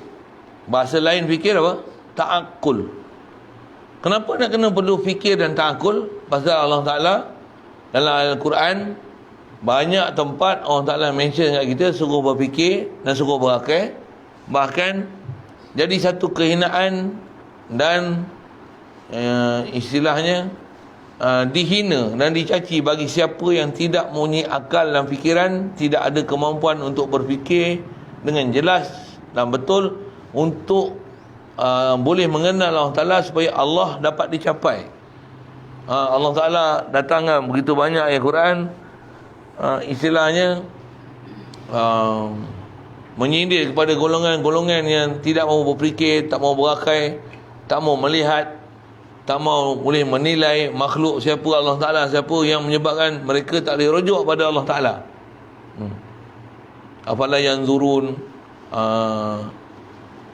Bahasa lain fikir apa? Ta'akul. Kenapa nak kena perlu fikir dan ta'akul? Pasal Allah Ta'ala dalam Al-Quran banyak tempat Allah Ta'ala mention kat kita suruh berfikir dan suruh berakal. Bahkan jadi satu kehinaan dan istilahnya dihina dan dicaci bagi siapa yang tidak mempunyai akal dan fikiran, tidak ada kemampuan untuk berfikir dengan jelas dan betul, untuk boleh mengenal Allah Ta'ala supaya Allah dapat dicapai. Allah Ta'ala datangkan begitu banyak ayat Quran, istilahnya menyindir kepada golongan-golongan yang tidak mau berfikir, tak mau berakai, tak mau melihat, tak mau boleh menilai makhluk siapa Allah Ta'ala, siapa yang menyebabkan mereka tak boleh rujuk pada Allah Ta'ala. Afala yanzurun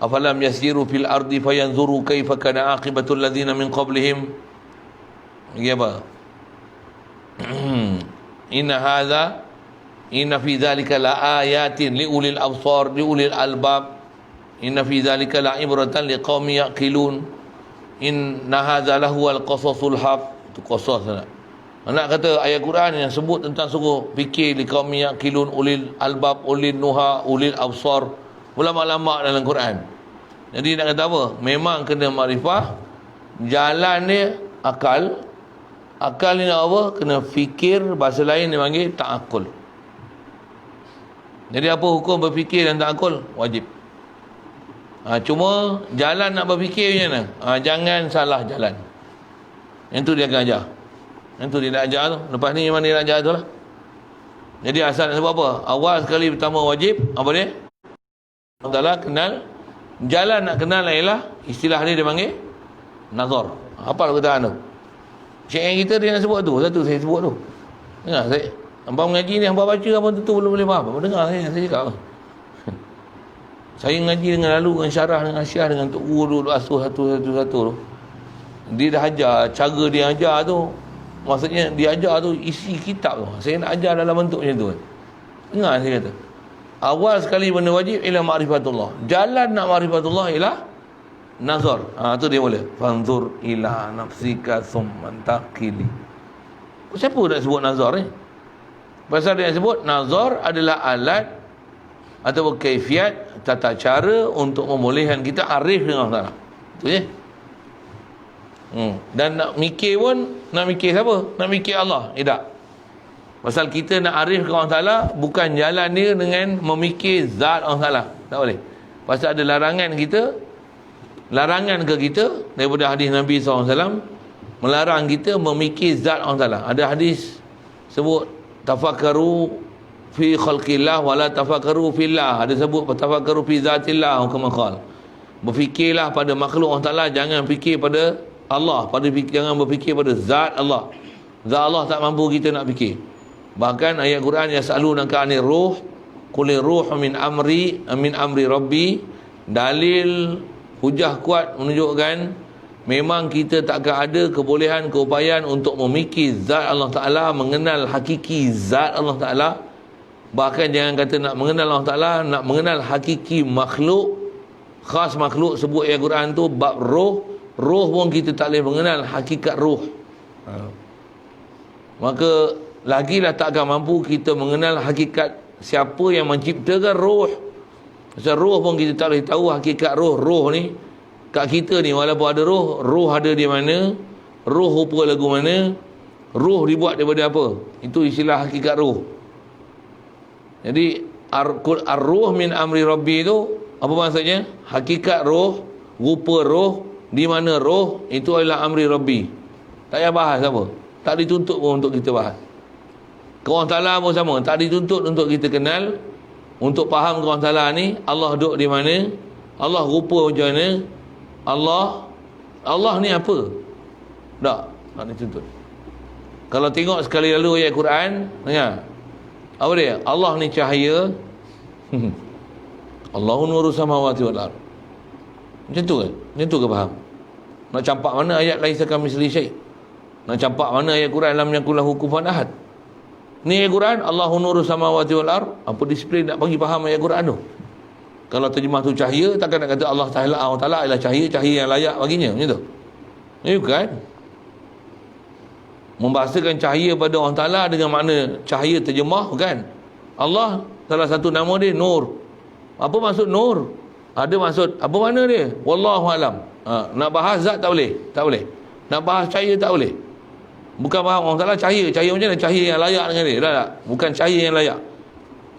afalam yasiru fil ardi fayanzuru kaifa kana aqibatul ladzina min qablihim. Ya apa? Inna fi dzalika la ayatin li ulil absar li ulil albab. Inna fi dzalika la ibratan liqaumin yaqilun. Inna hadza lahuwal qasasul haq. Itu qasas nak. Anak kata ayat Quran yang sebut tentang suruh fikir liqaumin yaqilun, ulil albab, ulil nuha, ulil absar. Ulama-ulama dalam Quran. Jadi nak kata apa? Memang kena makrifah. Jalan ni akal. Akal ni apa? Kena fikir, bahasa lain dia panggil ta'akul. Jadi apa hukum berfikir dan ta'akul? Wajib. Cuma jalan nak berfikir macam mana? Jangan salah jalan. Yang tu dia akan ajar. Yang tu dia nak ajar tu. Lepas ni memang dia nak ajar tu lah. Jadi asal nak sebab apa? Awal sekali pertama wajib, apa dia? Allah Ta'ala kenal. Jalan nak kenal ialah, istilah dia panggil nazar. Apa perkataan tu? Syekh kita dia nak sebut tu. Satu saya sebut tu. Dengar saya. Hangpa mengaji ni, hangpa baca apa tu belum boleh faham. Apa dengar saya cakap. Saya mengaji dengan lalu, dengan syarah, dengan syiah, dengan Tok Guru, asuh satu-satu tu. Dia dah ajar, cara dia ajar tu, maksudnya dia ajar tu isi kitab tu. Saya nak ajar dalam bentuk macam tu. Dengar saya kata. Awal sekali benda wajib ialah ma'rifatullah. Jalan nak ma'rifatullah ialah nazar. Tu dia boleh. Fanzur ila nafsika thumma taqili. Siapa nak sebut nazar ni? Pasal dia sebut nazar adalah alat atau kaifiat, tata cara untuk membolehkan kita arif dengan Allah Ta'ala. Itu je. Dan nak mikir pun, nak mikir siapa? Nak mikir Allah. Tak. Pasal kita nak arif ke Allah Ta'ala, bukan jalan dia dengan memikir zat Allah Ta'ala. Tak boleh. Pasal ada larangan ke kita daripada hadis Nabi SAW, melarang kita memikir zat Allah Ta'ala. Ada hadis sebut tafakkaru fi khalqillah wala tafakkaru fillah. Ada sebut tafakkaru fi zatillah, kama qala. Berfikirlah pada makhluk Allah Ta'ala, jangan fikir pada Allah, jangan berfikir pada zat Allah. Zat Allah tak mampu kita nak fikir. Bahkan ayat Quran yas'alunaka 'anir ruh qul ruhu min amri rabbi, dalil hujah kuat menunjukkan memang kita tak akan ada kebolehan, keupayaan untuk memikir zat Allah Ta'ala, mengenal hakiki zat Allah Ta'ala. Bahkan jangan kata nak mengenal Allah Ta'ala, nak mengenal hakiki makhluk, khas makhluk, sebut ayat Quran tu bab roh pun kita tak boleh mengenal hakikat roh. Maka lagilah tak akan mampu kita mengenal hakikat siapa yang menciptakan roh. Pasal roh pun kita tak boleh tahu hakikat roh ni kat kita ni. Walaupun ada roh ada di mana, roh rupa lagu mana, roh dibuat daripada apa. Itu istilah hakikat roh. Jadi ar-ruh min amri rabbi itu apa maksudnya? Hakikat roh, rupa roh, di mana roh, itu adalah amri rabbi. Tak payah bahas apa. Tak dituntut pun untuk kita bahas. Allah Ta'ala pun sama, tak dituntut untuk kita kenal, untuk faham Allah Ta'ala ni, Allah duduk di mana, Allah rupa macam mana, Allah ni apa. Tak dituntut. Kalau tengok sekali lalu ayat Quran, dengar apa dia? Allah ni cahaya. Allahu nuru samawati wal ard. Macam tu kan? Macam tu ke faham? Nak campak mana ayat laisa kamitsli syai'? Nak campak mana ayat Quran lam yakul lahu kufuwan ahad? Ni ayat Quran, Allahu nuru samawati wal ard. Apa disiplin nak bagi faham ayat Quran tu? Kalau terjemah tu cahaya, takkan nak kata Allah Ta'ala adalah cahaya yang layak baginya, macam tu? Ini bukan. Membahasakan cahaya pada Allah Ta'ala dengan makna cahaya terjemah, bukan. Allah, salah satu nama dia Nur. Apa maksud Nur? Ada maksud, apa makna dia? Wallahu alam. Nak bahas zat tak boleh. Tak boleh. Nak bahas cahaya tak boleh. Bukan faham Allah Ta'ala cahaya macam mana? Cahaya yang layak dengan dia. Tak. Bukan cahaya yang layak.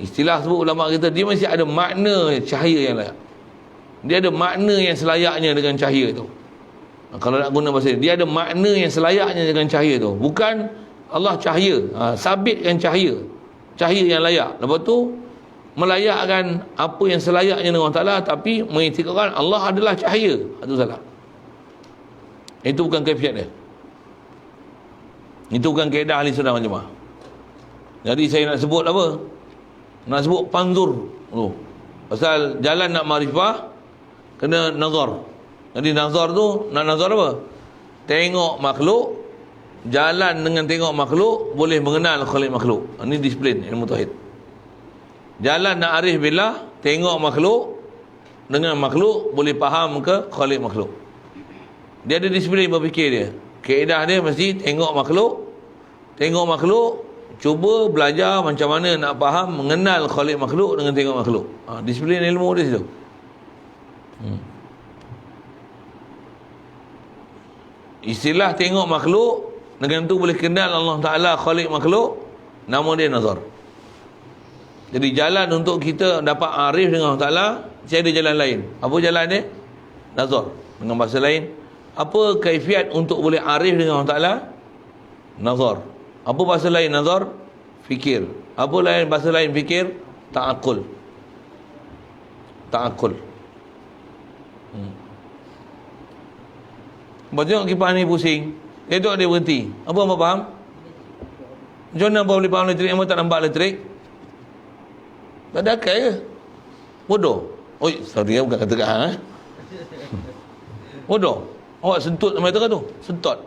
Istilah sebut ulama kita, dia mesti ada makna cahaya yang layak. dia ada makna yang selayaknya dengan cahaya tu. Kalau nak guna bahasa dia ada makna yang selayaknya dengan cahaya tu. Bukan Allah cahaya, sabitkan cahaya yang layak. Lepas tu melayakkan apa yang selayaknya dengan Allah Ta'ala, tapi mengiktirafkan Allah adalah cahaya. Itu salah. Itu bukan kaifiat dia. Itu bukan kaedah ahli sunnah wal jamaah. Jadi saya nak sebut apa? Nak sebut panzur tu. Pasal jalan nak makrifah kena nazar. Jadi nazar tu, nak nazar apa? Tengok makhluk, jalan dengan tengok makhluk boleh mengenal khalik makhluk. Ini disiplin ilmu tauhid. Jalan nak arif billah, tengok makhluk, dengan makhluk boleh faham ke khalik makhluk. Dia ada disiplin berfikir dia. Kaedah dia mesti tengok makhluk, cuba belajar macam mana nak faham, mengenal khalik makhluk dengan tengok makhluk. Disiplin ilmu dia situ. Istilah tengok makhluk, dengan tu boleh kenal Allah Ta'ala khalik makhluk, nama dia nazar. Jadi jalan untuk kita dapat arif dengan Allah Ta'ala, saya ada jalan lain. Apa jalan dia? Nazar. Dengan bahasa lain, apa kaifiat untuk boleh arif dengan Allah Ta'ala? Nazar. Apa bahasa lain nazar? Fikir. Apa lain bahasa lain fikir? Ta'akul. Tengok kipas ni pusing, dia berhenti. Apa hamba faham? Macam mana hamba boleh faham elektrik? Hamba tak nampak elektrik. Tak ada akal ke? Bodoh. Oi, sorry bukan kata kat hang. Bodoh. Awak sentut sama tu. Sentot.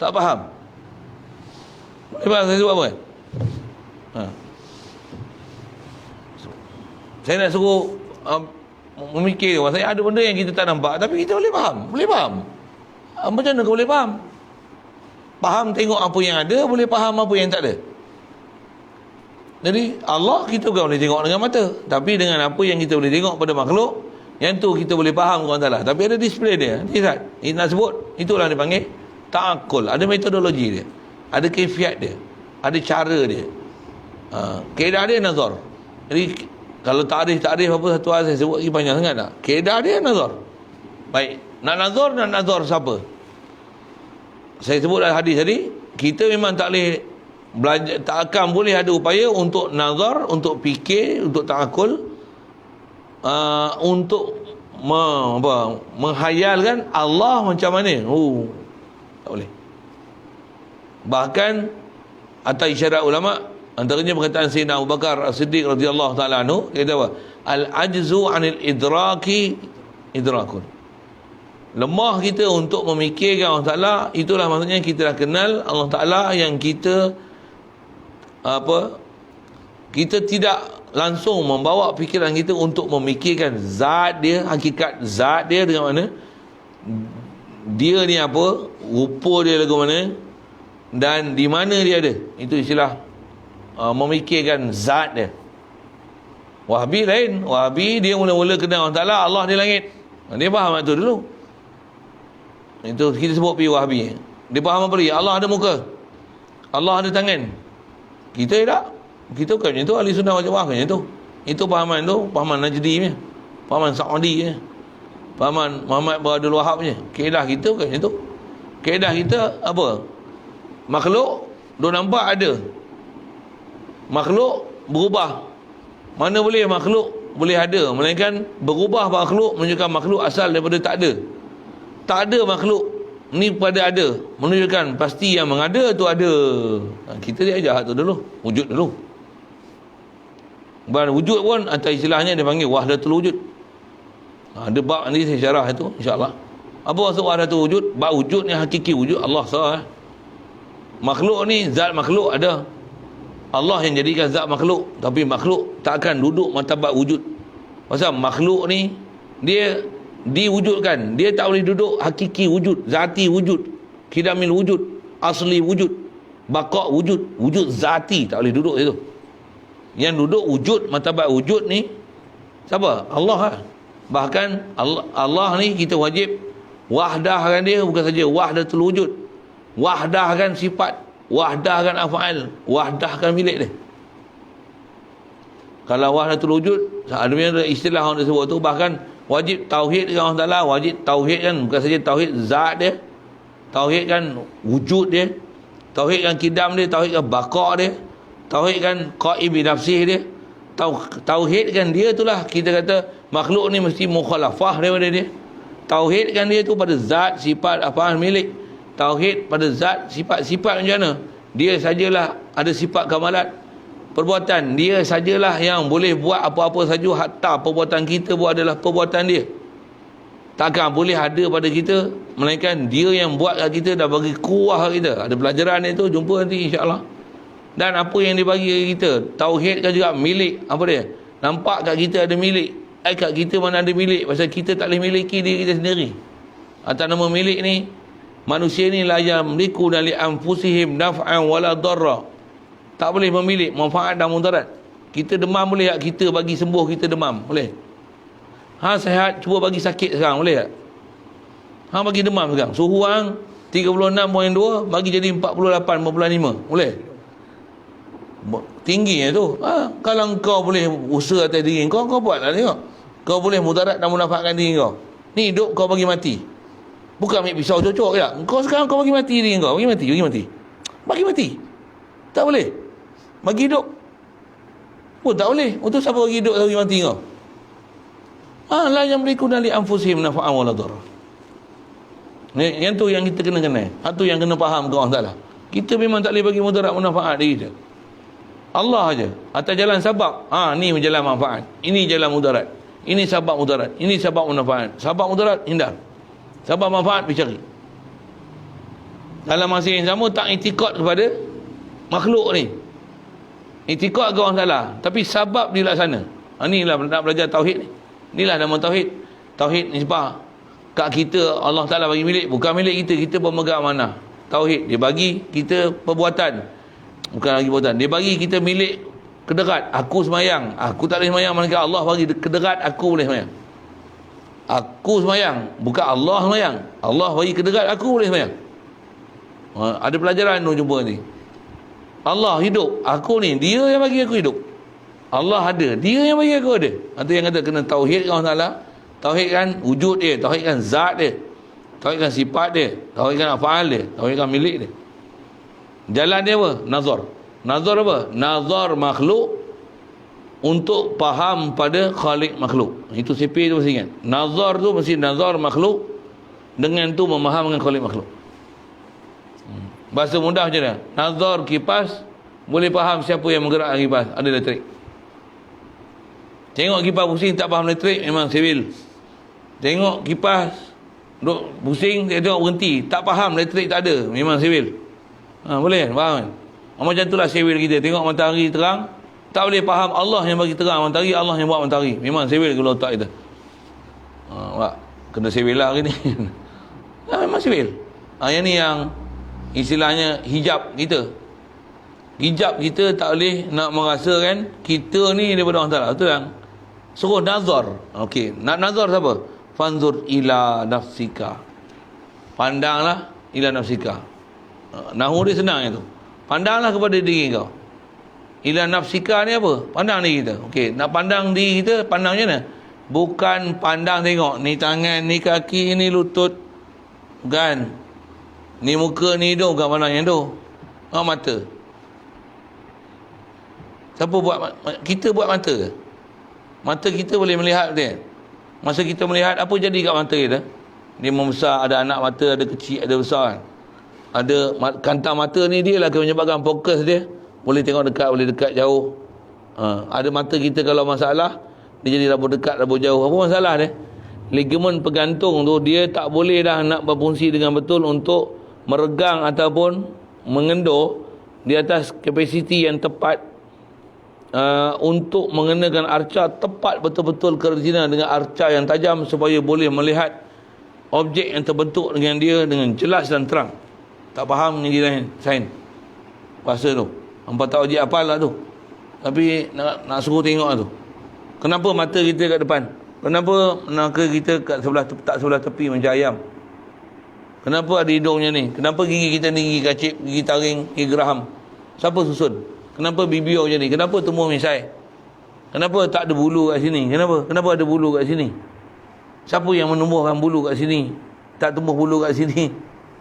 Tak faham. Boleh faham saya sebut apa? Saya nak suruh memikir. Saya ada benda yang kita tak nampak, tapi kita boleh faham. Macam mana kau boleh faham? Faham tengok apa yang ada, boleh faham apa yang tak ada. Jadi Allah kita bukan boleh tengok dengan mata, tapi dengan apa yang kita boleh tengok pada makhluk, yang tu kita boleh faham dengan Allah. Tapi ada display dia. Ini nak sebut, itulah dia panggil ta'akul. Ada metodologi dia, ada kaifiat dia, ada cara dia. Kaedah dia nazar. Jadi kalau takrif apa satu hal saya sebut lagi panjang sangat tak? Kaedah dia nazar. Baik, nak nazar siapa? Saya sebut dalam hadis tadi, kita memang tak boleh belajar, tak akan boleh ada upaya untuk nazar, untuk fikir, untuk ta'akul, untuk menghayalkan Allah macam mana. Tak boleh. Bahkan atas isyarat ulama, antaranya perkataan Sayyidina Abu Bakar As-Siddiq radhiyallahu ta'ala anhu, dia kata apa? Al-ajzu 'anil idraki idrakun. Lemah kita untuk memikirkan Allah Ta'ala, itulah maksudnya kita dah kenal Allah Ta'ala yang kita kita tidak langsung membawa fikiran kita untuk memikirkan zat dia, hakikat zat dia dengan mana, dia ni apa, rupa dia lagu mana, dan di mana dia ada. Itu istilah memikirkan zat dia. Wahabi lain. Wahabi dia mula-mula kenal Allah Ta'ala, Allah di langit. Dia faham itu dulu. Itu kita sebut pergi Wahabi. Dia faham apa dia? Allah ada muka, Allah ada tangan. Kita tak. Kita bukan macam tu. Ahli sunnah wal jamaah macam tu. Itu pahaman tu, pahaman Najdi punya, pahaman Sa'di punya, pahaman Muhammad bin Abdul Wahab punya. Kaedah kita bukan macam tu. Kaedah kita apa? Makhluk duk nampak ada, makhluk berubah. Mana boleh makhluk boleh ada, melainkan berubah makhluk menunjukkan makhluk asal daripada tak ada. Tak ada makhluk ni pada ada, menunjukkan pasti yang mengada tu ada. Kita dia ajar tu dulu, wujud dulu. Bukan wujud pun atas istilahnya dia panggil wahdatul wujud. Ada bab ni saya syarah itu insya-Allah. Apa maksud wahdatul wujud? Bab wujud ni hakiki wujud Allah sah. Makhluk ni zat makhluk ada, Allah yang jadikan zat makhluk, tapi makhluk tak akan duduk martabat wujud. Pasal makhluk ni dia diwujudkan, dia tak boleh duduk hakiki wujud, zati wujud, kidamil wujud, asli wujud, baqa wujud, wujud zati tak boleh duduk itu. Yang duduk wujud, martabat wujud ni siapa? Allah lah. Bahkan Allah ni kita wajib wahdahkan dia, bukan saja wahdatul wujud, wahdahkan sifat, wahdahkan af'al, wahdahkan milik dia. Kalau wahdatul wujud, ada istilah orang disebut tu, bahkan Wajib tauhid dengan Allah Ta'ala. Wajib tauhid kan bukan saja tauhid zat dia, tauhid kan wujud dia, tauhid kan kidam dia, tauhid kan baqa' dia, tauhid kan qaim bi nafsih dia. Tauhid kan dia itulah kita kata makhluk ni mesti mukhalafah daripada dia. Tauhid kan dia tu pada zat, sifat, afal, milik. Tauhid pada zat, sifat macam mana? Dia sajalah ada sifat kamalat. Perbuatan dia sajalah yang boleh buat apa-apa saja, hatta perbuatan kita pun adalah perbuatan dia. Takkan boleh ada pada kita melainkan dia yang buat kat kita, dah bagi kuah kat kita. Ada pelajaran itu, jumpa nanti insya-Allah. Dan apa yang dia bagi kat kita, tauhid kan juga milik. Apa dia? Nampak kat kita ada milik. Kat kita mana ada milik, pasal kita tak boleh miliki diri kita sendiri. Atas nama milik ni, manusia ni la yamliku li anfusihim naf'an wala darra. Tak boleh memilih manfaat dan mudarat. Kita demam boleh tak? Kita bagi sembuh kita demam. Boleh? Sihat, cuba bagi sakit sekarang. Boleh tak? Bagi demam sekarang. Suhu hang 36.2 bagi jadi 48.5. Boleh? Tinggi tu. Kalau kau boleh usaha atas diri kau, kau buatlah tengok. Kau boleh mudarat dan menafaatkan diri kau. Ni hidup kau bagi mati. Bukan ambil pisau cocok je. Kau sekarang kau bagi mati diri kau. Bagi mati. Bagi mati. Tak boleh. Bagi hidup pun tak boleh. Untuk siapa bagi hidup bagi mati kau? La yamlikuna li anfusihim naf'an wala darra. Yang tu yang kita kena kenal. Itu yang kena faham kau Allah. Kita memang tak boleh bagi mudarat manfaat diri kita. Allah aja. Atas jalan sabab. Ni jalan manfaat. Ini jalan mudarat. Ini sabab mudarat. Ini sabab manfaat. Sabab mudarat hindar. Sabab manfaat pergi cari. Dalam masa yang sama tak itikad kepada makhluk ni. Itikad ke orang salah, tapi sabab dilaksana. Inilah nak belajar tauhid ni. Inilah nama tauhid. Tauhid nisbah kat kita Allah Taala bagi milik, bukan milik kita. Kita pemegang amanah. Tauhid dia bagi kita perbuatan, bukan lagi perbuatan. Dia bagi kita milik kedekat. Aku semayang, aku tak boleh semayang, melainkan Allah bagi kedekat aku boleh semayang. Aku semayang, bukan Allah semayang. Allah bagi kedekat aku boleh semayang. Ada pelajaran tu jumpa ni. Allah hidup, aku ni dia yang bagi aku hidup. Allah ada, dia yang bagi aku ada. Itu yang kata kena tauhid Allah Taala. Tauhid kan wujud dia, tauhid kan zat dia, tauhid kan sifat dia, tauhid kan afal dia, tauhid kan milik dia. Jalan dia apa? Nazar. Nazar apa? Nazar makhluk untuk faham pada khalik makhluk. Itu CP tu mesti ingat. Nazar tu mesti nazar makhluk, dengan tu memahamkan khalik makhluk. Bahasa mudah macam mana? Nazar kipas, boleh faham siapa yang menggerakkan kipas. Ada elektrik. Tengok kipas pusing tak faham elektrik, memang sivil. Tengok kipas duk pusing, tengok berhenti, tak faham elektrik tak ada, memang sivil. Boleh faham kan? Macam itulah sivil kita. Tengok matahari terang, tak boleh faham Allah yang bagi terang matahari, Allah yang buat matahari. Memang sivil kalau otak kita. Kena sivil lah hari ni. Memang sivil. Yang ni yang istilahnya hijab kita. Hijab kita tak boleh nak merasakan kita ni daripada Allah Ta'ala. Betul kan? Suruh nazar. Okey, nak nazar siapa? Fanzur ila nafsika. Pandanglah ila nafsika. Nahu dia senang itu. Pandanglah kepada diri kau. Ila nafsika ni apa? Pandang diri kita. Okey, nak pandang diri kita, pandang macam mana? Bukan pandang tengok ni tangan, ni kaki, ni lutut. Bukan. Ni muka, ni hidung, bukan pandang yang tu. Mata. Siapa buat? Kita buat mata ke? Mata kita boleh melihat dia. Masa kita melihat, apa jadi kat mata kita? Dia membesar, ada anak mata, ada kecil, ada besar. Ada kantang mata ni dia lah menyebabkan fokus dia. Boleh tengok dekat, boleh dekat jauh. Ada mata kita kalau masalah, dia jadi rabur dekat, rabur jauh. Apa masalah dia? Ligamen pegantung tu, dia tak boleh dah nak berfungsi dengan betul untuk meregang ataupun mengendur di atas kapasiti yang tepat, untuk mengenakan arca tepat betul-betul kerjina dengan arca yang tajam supaya boleh melihat objek yang terbentuk dengan dia dengan jelas dan terang. Tak faham yang lain sains bahasa tu, hampa tak objek apal lah tu, tapi nak suruh tengok tu. Kenapa mata kita kat depan? Kenapa mata kita kat tak sebelah tepi macam ayam? Kenapa ada hidungnya ni? Kenapa gigi kita ni gigi kacip, gigi taring, gigi geraham? Siapa susun? Kenapa bibir macam ni? Kenapa tumbuh misai? Kenapa tak ada bulu kat sini? Kenapa ada bulu kat sini? Siapa yang menumbuhkan bulu kat sini? Tak tumbuh bulu kat sini.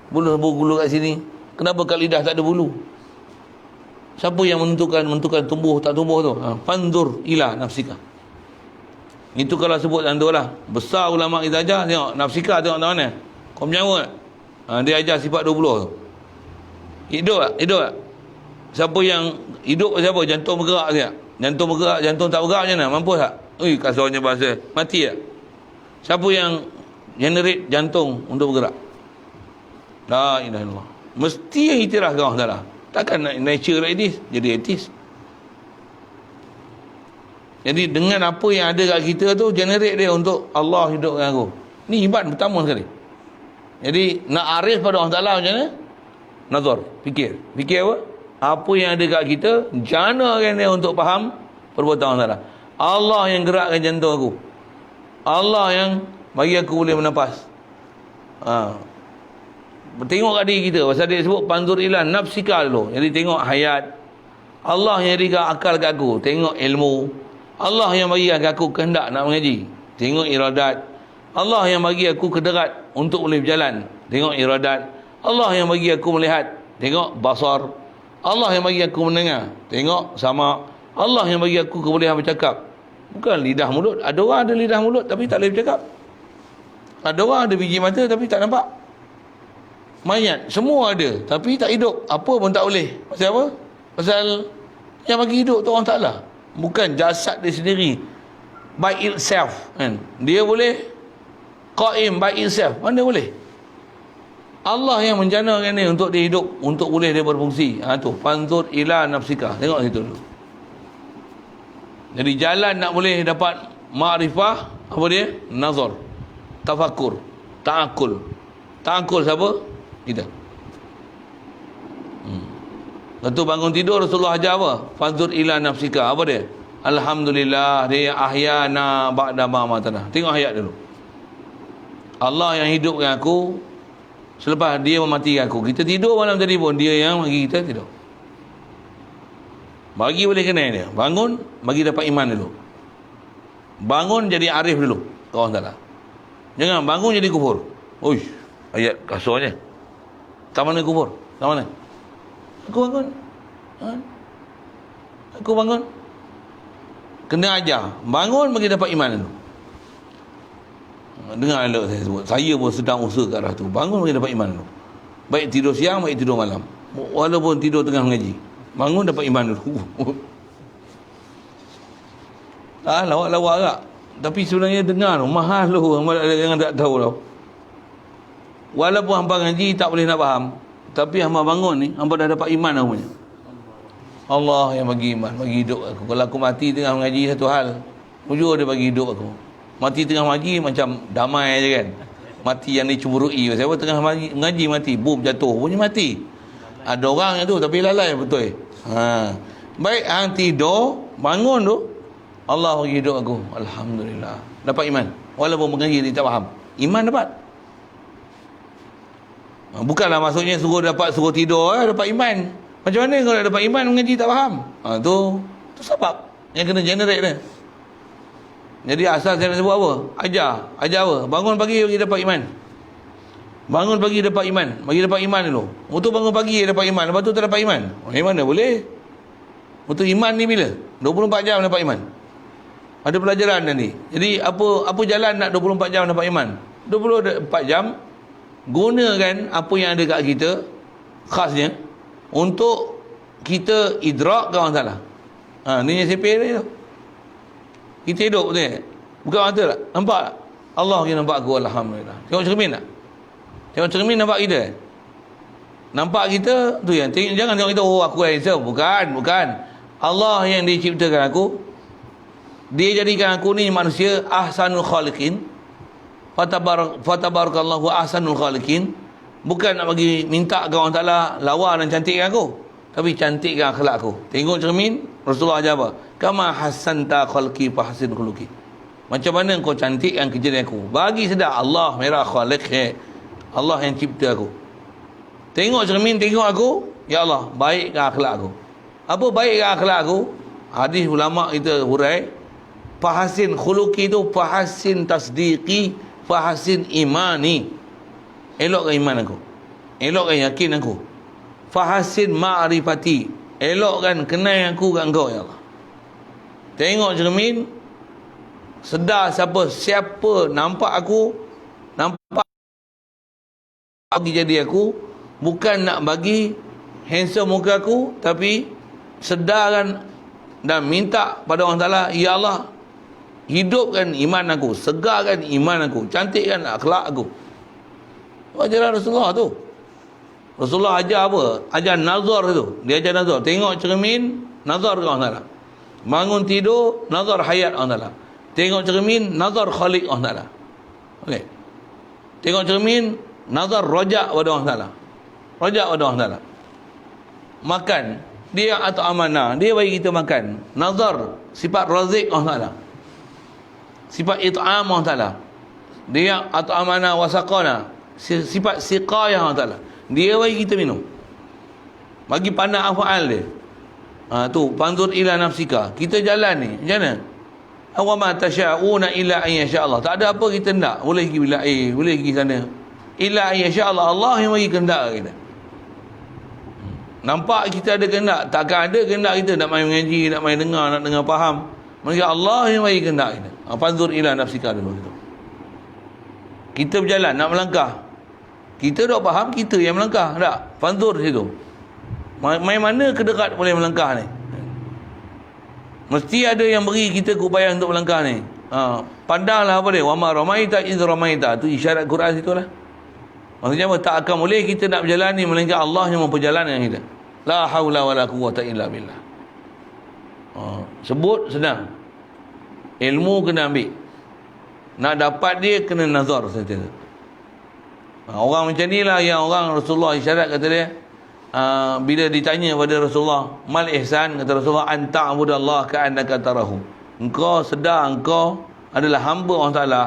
Bulu kat sini. Kenapa kat lidah tak ada bulu? Siapa yang menentukan tumbuh tak tumbuh tu? Fanzur ila nafsika. Itu kalau sebut tu lah. Besar ulama kita ajar, tengok nafsika, tengok mana. Kau menyawa tak? Dia ajar sifat 20 tu. Hidup tak? Hidup tak? Siapa yang hidup siapa? Jantung bergerak tak? Jantung bergerak, jantung tak bergerak macam mana? Mampus tak? Ui, kasarnya bahasa. Mati tak? Siapa yang generate jantung untuk bergerak? La ilaha illallah. Mesti yang itiraf dengan Allah Ta'ala. Takkan nature like this jadi atheist. Jadi dengan apa yang ada kat kita tu, generate dia untuk Allah hidup dengan aku. Ni ibadat pertama sekali. Jadi nak arif pada Allah Ta'ala macam mana? Nazar, fikir. Fikir apa? Apa yang ada kat kita, janakan dia untuk faham perbuatan Allah Ta'ala. Allah yang gerakkan jantung aku. Allah yang bagi aku boleh bernafas. Tengok kat diri kita. Pasal dia sebut panzur ila nafsika dulu. Jadi tengok hayat. Allah yang berikan akal kat aku. Tengok ilmu. Allah yang bagi aku kehendak nak mengaji. Tengok iradat. Allah yang bagi aku kederat untuk boleh berjalan. Tengok iradat. Allah yang bagi aku melihat. Tengok basar. Allah yang bagi aku mendengar. Tengok sama. Allah yang bagi aku kebolehan bercakap. Bukan lidah mulut. Ada orang ada lidah mulut tapi tak boleh bercakap. Ada orang ada biji mata tapi tak nampak. Mayat semua ada tapi tak hidup. Apa pun tak boleh. Pasal apa? Pasal yang bagi hidup tu Allah Ta'ala. Bukan jasad dia sendiri by itself kan. Dia boleh qaim by itself. Mana boleh? Allah yang menjanakan dia untuk dia hidup, untuk boleh dia berfungsi. Tu fanzur ila nafsika. Tengok situ dulu. Jadi jalan nak boleh dapat ma'rifah apa dia? Nazar, tafakur, ta'akul. Ta'akul siapa? Kita. Lepas tu bangun tidur Rasulullah ajar apa? Fanzur ila nafsika. Apa dia? Alhamdulillah dia ahyana ba'da ma matana. Tengok ayat dulu. Allah yang hidupkan aku selepas dia mematikan aku. Kita tidur malam tadi pun dia yang bagi kita tidur. Bagi boleh kenal dia. Bangun bagi dapat iman dulu. Bangun jadi arif dulu. Allah Ta'ala. Jangan bangun jadi kufur. Uish, ayat kasurnya. Tak mana kufur? Tak mana? Aku bangun. Aku bangun. Kena ajar. Bangun bagi dapat iman dulu. Dengar elok saya sebut. Saya pun sedang usaha ke arah tu. Bangun bagi dapat iman dulu. Baik tidur siang, baik tidur malam. Walaupun tidur tengah mengaji. Bangun dapat iman dulu. Lawak-lawak agak. Tapi sebenarnya dengar tu. Mahal tu. Jangan tak tahu tau. Walaupun hampa ngaji tak boleh nak faham. Tapi hamba bangun ni, hamba dah dapat iman namanya. Allah yang bagi iman, bagi hidup aku. Kalau aku mati tengah mengaji satu hal, jujur dia bagi hidup aku. Mati tengah mengaji macam damai je kan. Mati yang dicemburui. Siapa tengah mengaji mati, boom jatuh, punya mati. Ada orang yang tu tapi lalai betul. Baik hang tidur, bangun tu, Allah bagi hidup aku. Alhamdulillah. Dapat iman. Walaupun mengaji dia tak faham. Iman dapat. Bukanlah maksudnya suruh tidur dapat iman. Macam mana kalau dapat iman mengaji tak faham? Tu sebab yang kena generate dia. Jadi asal saya nak sebut apa? Ajar apa? Bangun pagi bagi dapat iman. Bangun pagi dapat iman. Bagi dapat iman dulu. Untuk bangun pagi dapat iman, lepas tu tak dapat iman. Mana boleh? Untuk iman ni bila? 24 jam dapat iman. Ada pelajaran nanti. Jadi apa jalan nak 24 jam dapat iman? 24 jam gunakan apa yang ada kat kita khasnya untuk kita idrak ke Allah Ta'ala. Ni yang sepir dia tu. Kita hidup betul. Bukan mata tak? Nampak tak? Allah yang nampak aku. Alhamdulillah. Tengok cermin tak? Tengok cermin nampak kita. Nampak kita tu yang jangan tengok kita aku handsome. Bukan. Allah yang diciptakan aku. Dia jadikan aku ni manusia ahsanul khaliqin. Fatabarakallahu ahsanul khaliqin. Bukan nak bagi minta ke orang Ta'ala lawa dan cantikkan aku, tapi cantikkan akhlak aku. Tengok cermin, Rasulullah ajar apa? Kama hasanta khalqi fahsin khuluqi. Macam mana kau cantikkan kejadian aku. Bagi sedar Allah merah khaliq. Allah yang cipta aku. Tengok cermin, tengok aku, ya Allah, baikkan akhlak aku. Apa baikkan akhlak aku? Hadis ulama kita hurai, fahsin khuluqi tu fahsin tasdiqi Fahasin imani, elokkan iman aku, elokkan yakin aku. Fahasin ma'rifati, elokkan kenal aku kat engkau ya Allah. Tengok cermin, sedar siapa nampak aku, nampak bagi jadi aku, bukan nak bagi handsome muka aku, tapi sedarkan dan minta pada Allah Ta'ala, ya Allah, hidupkan iman aku, segarkan iman aku, cantikkan akhlak aku. Ajaran Rasulullah tu. Rasulullah ajar apa? Ajar nazar tu. Dia ajar nazar. Tengok cermin, nazar ke Allah Ta'ala. Bangun tidur, nazar hayat Allah Ta'ala. Tengok cermin, nazar khaliq Allah Ta'ala. Okay. Tengok cermin, nazar rojak pada Allah Ta'ala. Rojak pada Allah Ta'ala. Makan, dia atau amanah, dia bagi kita makan. Nazar, sifat razik Allah Ta'ala. Sifat it'am Allah Ta'ala. Dia atau amanah wasaqana, sifat siqayah Allah Ta'ala. Dia bagi kita minum, bagi pandang af'al dia. Tu panzur ila nafsika. Kita jalan ni macam mana? Wa ma tasyauna illa an yasha Allah. Tak ada apa kita nak, boleh pergi bila boleh pergi sana, illa an yasha Allah. Allah yang bagi kehendak kita. Nampak kita ada kehendak, takkan ada kehendak kita nak main mengaji, nak main dengar, nak dengar faham. Maka Allah yang bagi kehendak kita. Panzur ila nafsika dulu gitu. Kita berjalan nak melangkah, kita dah faham kita yang melangkah tak? Panzur situ. Main mana ke dekat boleh melangkah ni? Mesti ada yang beri kita upaya untuk melangkah ni. Pandanglah apa dia? Wa ma ramaita iz ramaita. Tu isyarat Quran situlah. Maksudnya apa? Tak akan boleh kita nak berjalan ni melainkan Allah yang memperjalankan kita. La haula wala quwwata illa billah. Sebut senang. Ilmu kena ambil. Nak dapat dia kena nazar saja. Orang macam ni lah yang orang Rasulullah isyarat kata dia, bila ditanya pada Rasulullah, mal ihsan, kata Rasulullah, anta abudallah ka'annaka tarahu. Engkau sedar engkau adalah hamba Allah Ta'ala,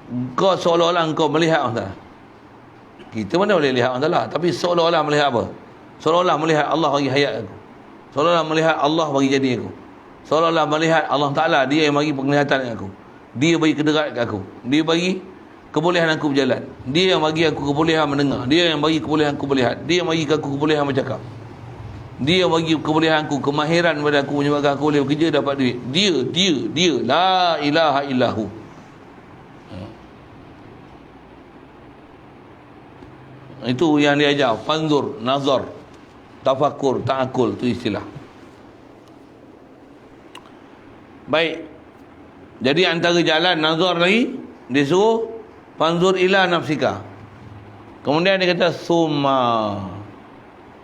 engkau seolah-olah engkau melihat Allah Ta'ala. Kita mana boleh lihat Allah Ta'ala, tapi seolah-olah melihat apa? Seolah-olah melihat Allah bagi hayat aku, seolah-olah melihat Allah bagi jadi aku, seolah-olah melihat Allah Ta'ala, dia yang bagi penglihatan aku, dia bagi kedekat aku, dia bagi kebolehan aku berjalan, dia yang bagi aku kebolehan mendengar, dia yang bagi kebolehan aku melihat, dia yang bagi aku kebolehan bercakap, dia yang bagi kebolehan aku, kemahiran pada aku menyebabkan aku boleh bekerja dapat duit. Dia la ilaha illahu. Itu yang dia ajar, panzur, nazar, tafakur, ta'akul, tu istilah. Baik. Jadi antara jalan nazar lagi dia suruh panzur ila nafsika. Kemudian dia kata summa.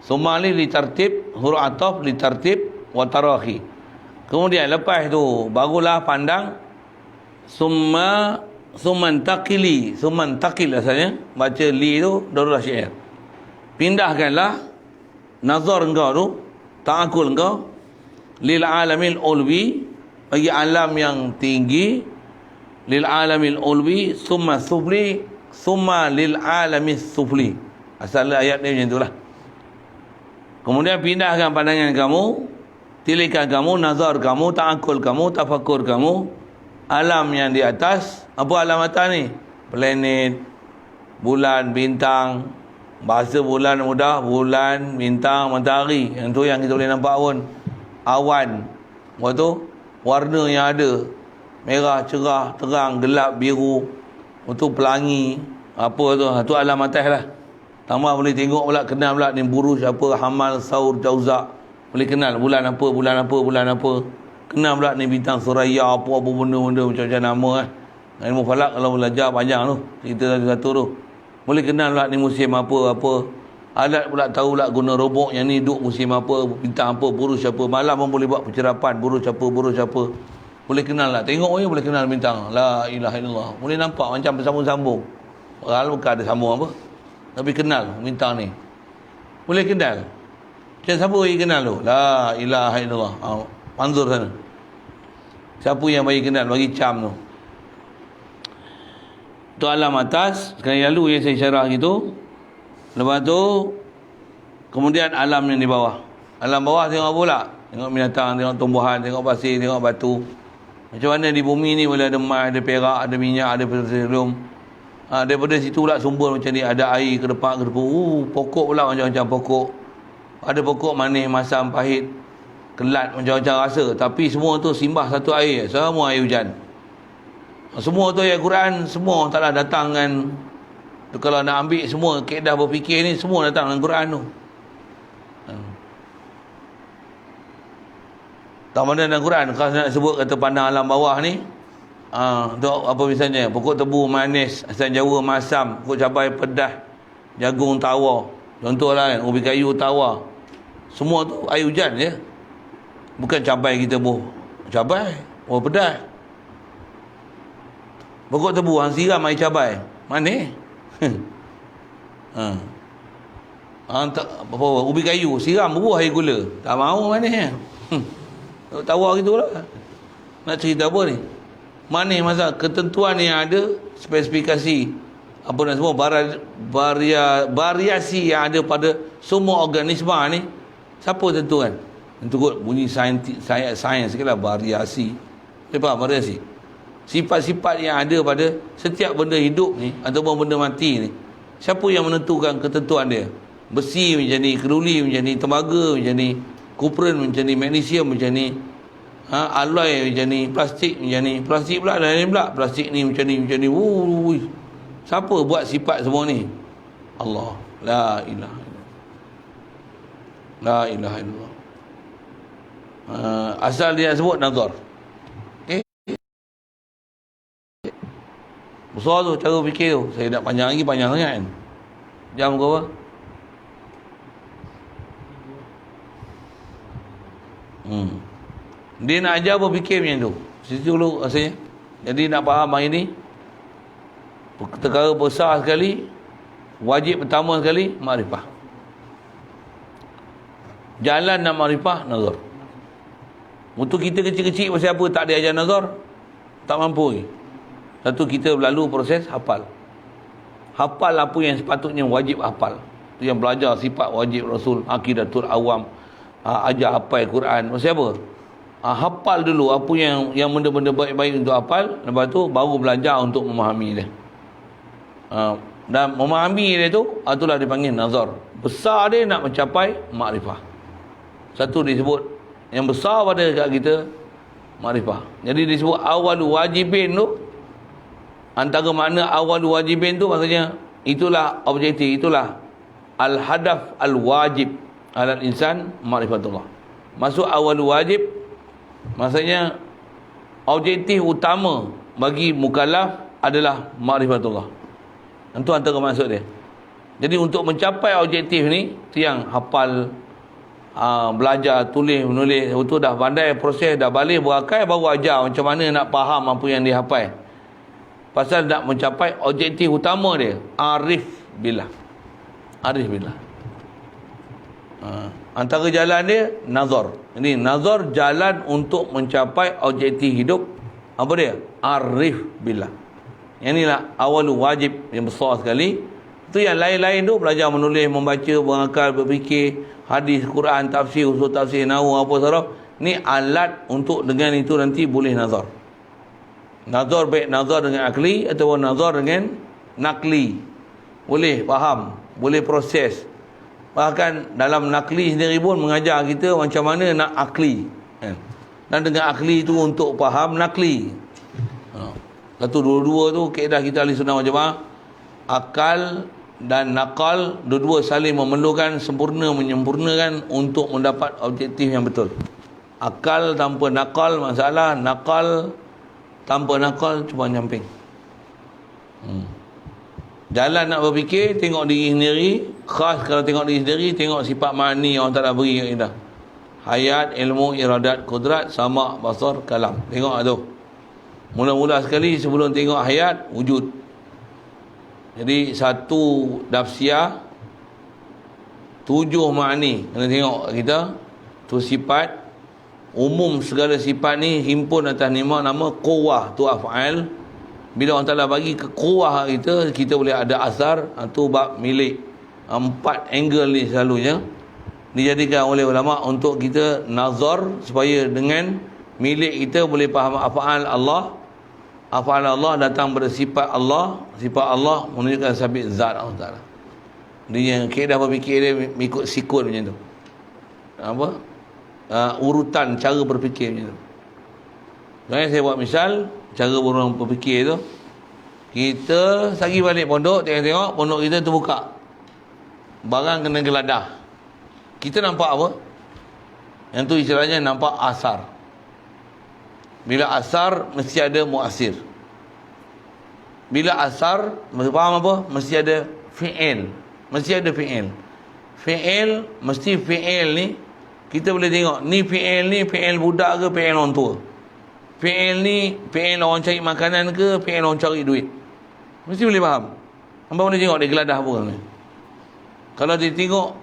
Summa ni litartib, huruf ataf litartib wa tarahi. Kemudian lepas tu barulah pandang summa sumantaqili. Sumantaqil asalnya, baca li tu darurah syair. Pindahkanlah nazar engkau tu, ta'akul engkau lil alamil ulwi, bagi alam yang tinggi, lil alamil ulwi, summa sufli, summa lil alamis sufli. Asal ayat ni macam itulah. Kemudian pindahkan pandangan kamu, tilikan kamu, nazar kamu, ta'akul kamu, tafakur kamu, alam yang di atas. Apa alam atas ni? Planet, bulan, bintang. Bahasa bulan mudah, bulan, bintang, matahari. Yang tu yang kita boleh nampak pun. Awan. Lepas tu warna yang ada, merah, cerah, terang, gelap, biru. Lepas tu pelangi. Apa tu? Tu alam atas lah. Tambah boleh tengok pula, kenal pula ni buruj apa, Hamal, Saur, Jauzak. Boleh kenal bulan apa, bulan apa, bulan apa. Kenal pula ni bintang Suraya, apa-apa benda-benda macam-macam nama Ilmu falak kalau belajar panjang tu, cerita satu-satu tu. Boleh kenal pula ni musim apa-apa. Alat pula tahu pula guna robot yang ni duduk musim apa, bintang apa, buruj apa. Malam pun boleh buat pencerapan, buruj apa, buruj apa. Boleh kenal lah. Tengok je boleh kenal bintang. La ilaha illallah. Boleh nampak macam bersambung-sambung. Kalau bukan ada sambung apa, tapi kenal bintang ni. Boleh kenal. Macam siapa yang kenal tu? La ilaha illallah. Panzur sana. Siapa yang bagi kenal, bagi cam tu. Tu alam atas. Sekali lalu yang saya syarah gitu. Lepas tu kemudian alam yang di bawah. Alam bawah tengok pula. Tengok binatang, tengok tumbuhan, tengok pasir, tengok batu. Macam mana di bumi ni boleh ada emas, ada perak, ada minyak, ada petroleum. Daripada situ pula sumber macam ni, ada air ke depan, ke depan. Pokok pula macam-macam pokok. Ada pokok manis, masam, pahit, kelat, macam-macam rasa. Tapi semua tu simbah satu air. Semua air hujan. Semua tu ayat Quran, semua taklah datang dengan, kalau nak ambil semua kaedah berfikir ni, semua datang dengan Quran tu. Tak mana dalam Quran, kalau nak sebut kata pandang alam bawah ni, untuk apa misalnya, pokok tebu manis, asam jawa masam, pokok cabai pedas, jagung tawar. Contohlah kan, ubi kayu tawar. Semua tu air hujan je. Bukan cabai kita cabai, pedas. Pokok tebu hang siram air cabai, manis. Apa ubi kayu siram buah air gula, tak mau manis. Tawar gitulah. Nak cerita apa ni? Manis masa ketentuan yang ada, spesifikasi apa nak semua variasi yang ada pada semua organisma ni, siapa tentukan? Tentu bunyi sains sekali variasi. Apa variasi? Sifat-sifat yang ada pada setiap benda hidup ni ataupun benda mati ni, siapa yang menentukan ketentuan dia? Besi macam ni, keduli macam ni, tembaga macam ni, kupren macam ni, magnesium macam ni, alloy macam ni, plastik macam ni, plastik pula lain pula, plastik ni macam ni, macam ni. Siapa buat sifat semua ni? Allah. La ilaha illallah. La ilaha illallah. Asal dia sebut nazar. Besar tu cara fikir tu. Saya nak panjang lagi, panjang sangat kan. Jam ke apa? Dia nak ajar berfikir macam tu. Situ dulu rasanya. Jadi nak faham hari ni, perkara besar sekali, wajib pertama sekali, makrifah. Jalan nak makrifah, nazar. Untuk kita kecil-kecil pasal apa tak diajar nazar? Tak mampu lagi. Satu, kita berlalu proses hafal. Hafal apa yang sepatutnya wajib hafal. Itu yang belajar sifat wajib Rasul, Aqidatul Awam, ajar hafal Quran. Pasal apa? Hafal dulu apa yang benda-benda baik-baik untuk hafal. Lepas tu baru belajar untuk memahami dia. Dan memahami dia tu, itulah dipanggil nazar. Besar dia nak mencapai makrifah. Satu disebut yang besar pada kita, makrifah. Jadi disebut awal wajibin tu. Antara makna awal wajibin tu maksudnya itulah objektif, itulah al-hadaf al-wajib alal insan ma'rifatullah. Masuk awal wajib maksudnya objektif utama bagi mukallaf adalah ma'rifatullah. Itu antara maksud dia. Jadi untuk mencapai objektif ni, tu yang hafal, belajar, tulis, menulis, itu dah pandai proses, dah balik berakal, baru ajar macam mana nak faham apa yang dia hafal. Pasal nak mencapai objektif utama dia, arif billah. Arif billah. Antara jalan dia nazar. Ini nazar jalan untuk mencapai objektif hidup. Apa dia? Arif billah. Yang inilah awal wajib yang besar sekali. Itu yang lain-lain tu, belajar menulis, membaca, berakal, berfikir, hadis, Quran, tafsir, usul tafsir, nahwu, apa saraf. Ni alat untuk dengan itu nanti boleh nazar. Nazar baik nazar dengan akli ataupun nazar dengan nakli. Boleh faham, boleh proses. Bahkan dalam nakli sendiri pun mengajar kita macam mana nak akli. Dan dengan akli tu untuk faham nakli. Satu dua-dua tu kaedah kita ahli sunnah wal jamaah. Akal dan nakal dua-dua saling memerlukan, menyempurnakan untuk mendapat objektif yang betul. Akal tanpa nakal masalah, nakal tanpa nakal cuma nyamping. Jalan nak berfikir, tengok diri sendiri. Khas kalau tengok diri sendiri, tengok sifat ma'ani yang Allah Ta'ala beri kat kita. Hayat, ilmu, iradat, kudrat, sama, basar, kalam. Tengok tu. Mula-mula sekali sebelum tengok hayat, wujud. Jadi satu dafsiah, 7 ma'ani. Kena tengok kita. Tu sifat umum, segala sifat ni himpun atas nama quwwah, tu af'al. Bila Allah Ta'ala bagi ke quwwah kita boleh ada asar, tu bab milik. 4 angle ni selalunya dijadikan oleh ulama untuk kita nazar, supaya dengan milik kita boleh faham af'al Allah. Af'al Allah datang pada sifat Allah. Sifat Allah menunjukkan sabit zat Allah Ta'ala. Dia yang kaedah berfikir dia ikut sikut macam tu. Apa? Urutan cara berfikir macam tu. Sebenarnya saya buat misal, cara orang berfikir tu, kita sagi balik pondok, tengok-tengok pondok kita terbuka. Barang kena geladah. Kita nampak apa? Yang tu istilahnya nampak asar. Bila asar, mesti ada muasir. Bila asar, faham apa? Mesti ada fi'il. Mesti ada fi'il. Fi'il, mesti fi'il ni, kita boleh tengok, ni fi'il budak ke fi'il orang tua? Fi'il ni, fi'il orang cari makanan ke fi'il orang cari duit? Mesti boleh faham. Hamba boleh tengok dia geladah apa orang ni. Kalau dia tengok,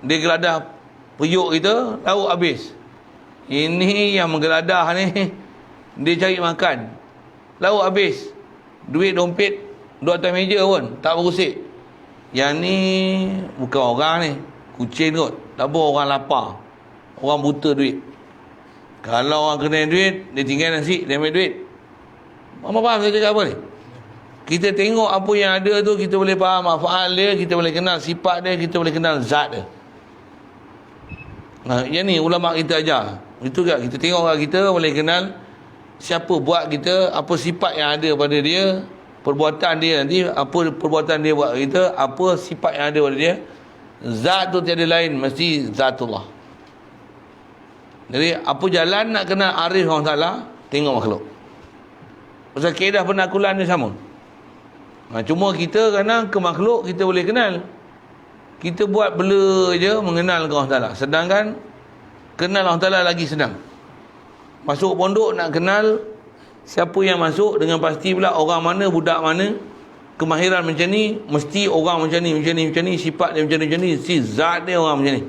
dia geladah periuk kita, lauk habis. Ini yang menggeladah ni, dia cari makan, lauk habis. Duit dompet duduk atas meja pun tak berusik. Yang ni bukan orang ni, kucing kot. Tak apa, orang lapar, orang buta duit. Kalau orang kena duit, dia tinggal nasi, dia ambil duit. Mama faham saya cakap apa ni? Kita tengok apa yang ada tu, kita boleh faham af'al dia, kita boleh kenal sifat dia, kita boleh kenal zat dia. Nah, yang ni ulama kita ajar. Itu kan kita tengok orang kita boleh kenal siapa buat kita, apa sifat yang ada pada dia, perbuatan dia nanti, apa perbuatan dia buat kita, apa sifat yang ada pada dia. Zat tu tiada lain, mesti zatullah. Jadi apa jalan nak kenal arif Allah Ta'ala? Tengok makhluk. Pasal kaedah penakulan dia sama. Cuma kita kadang ke makhluk kita boleh kenal. Kita buat bela je mengenal Allah Ta'ala. Sedangkan kenal Allah Ta'ala lagi senang. Masuk pondok nak kenal siapa yang masuk dengan pasti pula orang mana, budak mana, kemahiran macam ni, mesti orang macam ni, macam ni, sifat dia macam ni, si zat dia orang macam ni.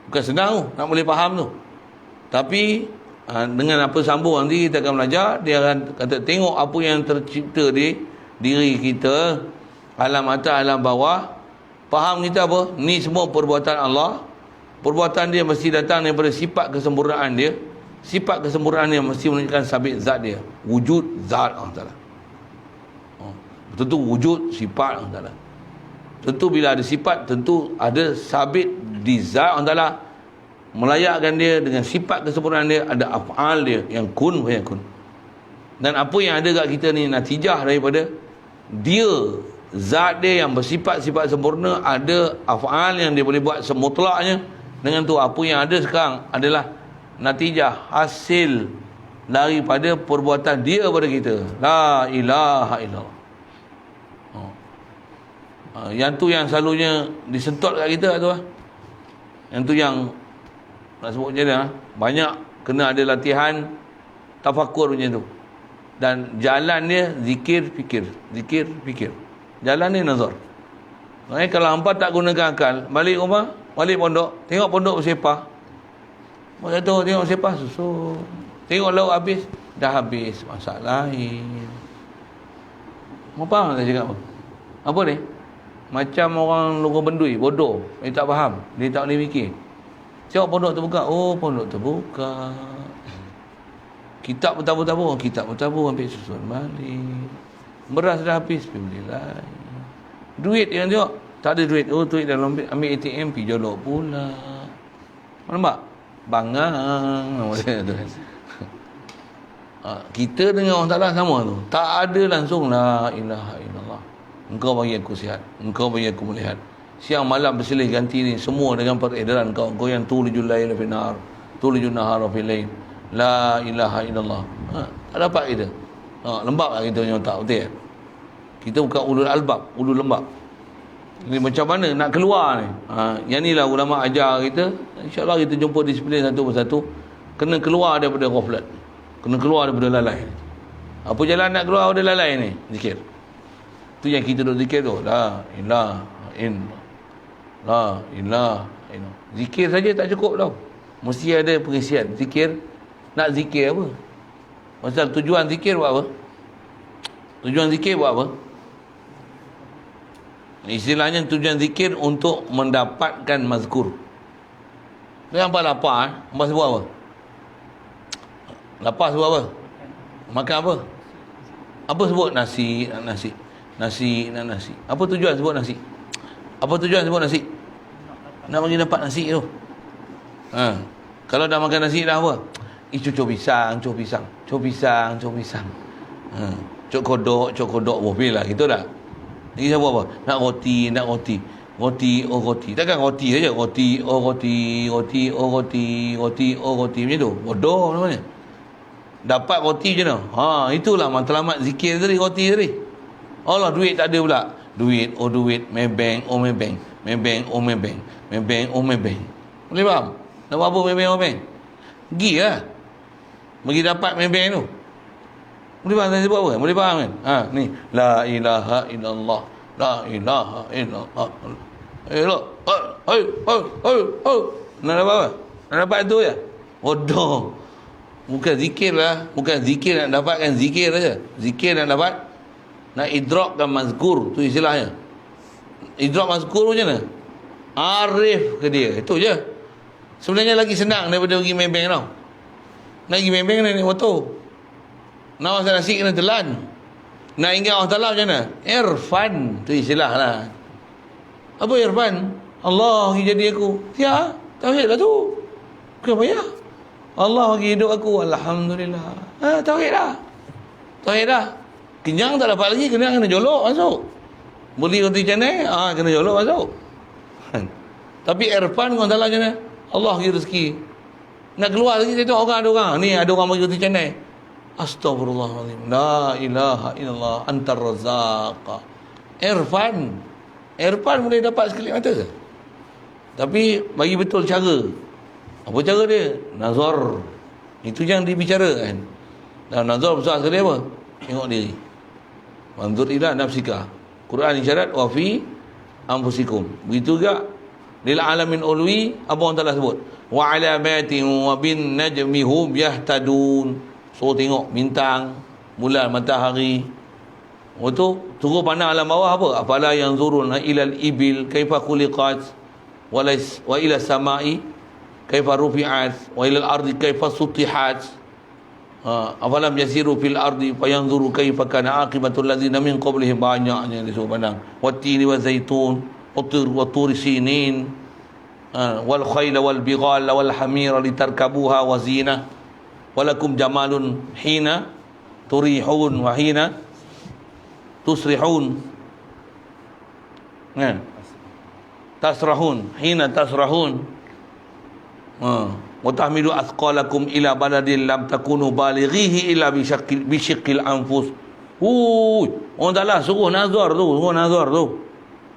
Bukan senang tu, nak boleh faham tu. Tapi dengan apa sambung nanti kita akan belajar, dia akan kata tengok apa yang tercipta di diri kita, alam atas, alam bawah. Faham kita apa? Ni semua perbuatan Allah. Perbuatan dia mesti datang daripada sifat kesempurnaan dia. Sifat kesempurnaan dia mesti menunjukkan sabit zat dia. Wujud zat Allah Ta'ala. Tentu wujud sifat Allah Ta'ala. Tentu bila ada sifat, tentu ada sabit di zat Allah Ta'ala. Melayakkan dia dengan sifat kesempurnaan dia, ada af'al dia yang kun wa yakun. Dan apa yang ada kat kita ni natijah daripada dia, zat dia yang bersifat-sifat sempurna, ada af'al yang dia boleh buat semutlaknya. Dengan tu apa yang ada sekarang adalah natijah, hasil daripada perbuatan dia pada kita. La ilaha illallah. Yang tu yang selalunya disentot kat kita tu lah. Yang tu yang nak sebut macam mana, banyak kena ada latihan tafakur macam tu. Dan jalan dia zikir fikir, zikir fikir. Jalan dia nazar. Kalau hampa tak gunakan akal, balik rumah, balik pondok, tengok pondok bersepah, macam tu, tengok bersepah susun, tengok lauk habis, dah habis, masak lain. Mau faham tak cakap apa? Apa ni? Macam orang lorong bendui, bodoh, dia tak faham, dia tak boleh fikir. Tengok pondok terbuka, oh pondok terbuka. Kitab bertabur-tabur, ambil susun balik. Beras dah habis, pergi beli lain. Duit yang tengok, tak ada duit, oh duit dalam ambil ATM, pergi jolok pula. Nampak? Bangang. Kita dengan orang Ta'ala sama tu. Tak ada langsung la ilaha illallah. Engkau bagi aku sihat, engkau bagi aku melihat. Siang malam bersilih ganti ni semua dengan peredaran kau yang tulijul laila fil nahar, tulijul nahara fil lail. La ilaha illallah. Tak dapat kita. Lembab lah kita punya otak, betul tak? Kita bukan ulul albab, ulul lembab. Jadi macam mana nak keluar ni? Yang ni lah ulama ajar kita. InsyaAllah kita jumpa disiplin satu persatu. Kena keluar daripada ghaflat, kena keluar daripada lalai. Apa jalan nak keluar daripada lalai ni? Zikir. Tu yang kita duk zikir tu. La ilaha illallah, la ilaha illallah. Zikir saja tak cukup tau, mesti ada pengisian. Zikir, nak zikir apa? Pasal tujuan zikir buat apa? Tujuan zikir buat apa? Istilahnya tujuan zikir untuk mendapatkan mazkur. Dia hampa lapar, hampa sebut apa? Lapar sebut apa? Makan apa? Apa sebut? Nasi. Apa tujuan sebut nasi? Apa tujuan sebut nasi? Nak bagi dapat nasi tu. Kalau dah makan nasi dah apa? Cuk pisang. Cuk kodok. Boleh lah gitu dah. Lagi siapa apa? Nak roti. Roti. Takkan roti saja. Roti. Macam tu. Bodoh namanya. Dapat roti je no. Itulah matlamat zikir tadi, roti tadi. Allah, duit tak ada pula. Duit. Maybank. Boleh faham? Nak buat apa Maybank? Pergi lah. Bagi dapat Maybank tu. Boleh faham saya sebut apa? Boleh faham kan? Ni. La ilaha illallah. Nak dapat apa? Nak dapat tu je. Bodoh. Bukan zikir lah. Bukan zikir nak dapatkan zikir saja. Zikir nak dapat. Nak idrakkan mazkur. Tu istilahnya. Idrak mazkur macam mana? Arif ke dia. Itu je. Sebenarnya lagi senang daripada pergi Maybank tau. Nak pergi Maybank kena naik motor. Nak masak nasi kena telan. Nak ingat Allah Ta'ala macam mana? Irfan. Tu istilah lah. Apa irfan? Allah bagi jadi aku. Ya, tauhid lah tu. Bukan payah. Allah bagi hidup aku. Alhamdulillah. Tauhid dah. Kenyang tak dapat lagi, kena jolok masuk. Beli roti canai, kena jolok masuk. Tapi irfan Allah Ta'ala macam mana? Allah bagi rezeki. Nak keluar lagi, saya tengok ada orang. Ni ada orang bagi roti canai. Astaghfirullahaladzim. La ilaha illallah antar razaq. Irfan boleh dapat sekelip mata. Tapi bagi betul cara. Apa cara dia? Nazar. Itu yang dibicarakan. Dan nazar besar sekali apa? Tengok diri. Manzur ila nafsika. Quran isyarat wa fi anfusikum. Begitu juga lil alamin ulwi, apa orang Taala sebut? Wa alamatin wa bin najmi hum yahtadun. So tengok bintang, bulan, matahari. Itu turun pandang alam bawah apa? Afala yanzuruna ilal ibil kaifa khuliqat wa ila samai kaifa rufi'at wa ila al-ardi kaifa sutihat. Afalam yasiru fil ardi fayanzuru kaifa kana aqibatul ladzina min qablihim. Banyaknya disuruh pandang. Wattini wa zaitun wa turi sinin wal khayla wal bighala wal hamira litarkabuha wa zina walakum jamalun hina turihun wa hina tusrihun. Tasrahun hina tasrahun. Wa tahmilu athqalakum ila baladin lam takunu balighihi illa bi syiqqil anfus. Orang Taala suruh nazar tu.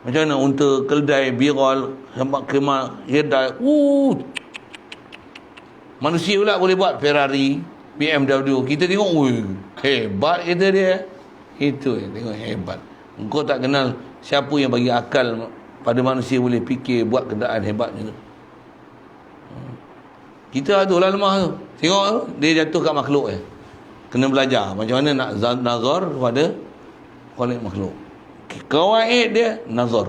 Macam mana unta, keldai, biral, kemah, kedai. Manusia pula boleh buat Ferrari, BMW. Kita tengok, hebat kata dia. Itu tengok hebat. Engkau tak kenal siapa yang bagi akal pada manusia boleh fikir buat kenderaan hebat macam tu. Kita tu lah lemah tu. Tengok tu, dia jatuh kat makhluk kena belajar macam mana nak nazar pada khalik makhluk. Kawaid dia nazar.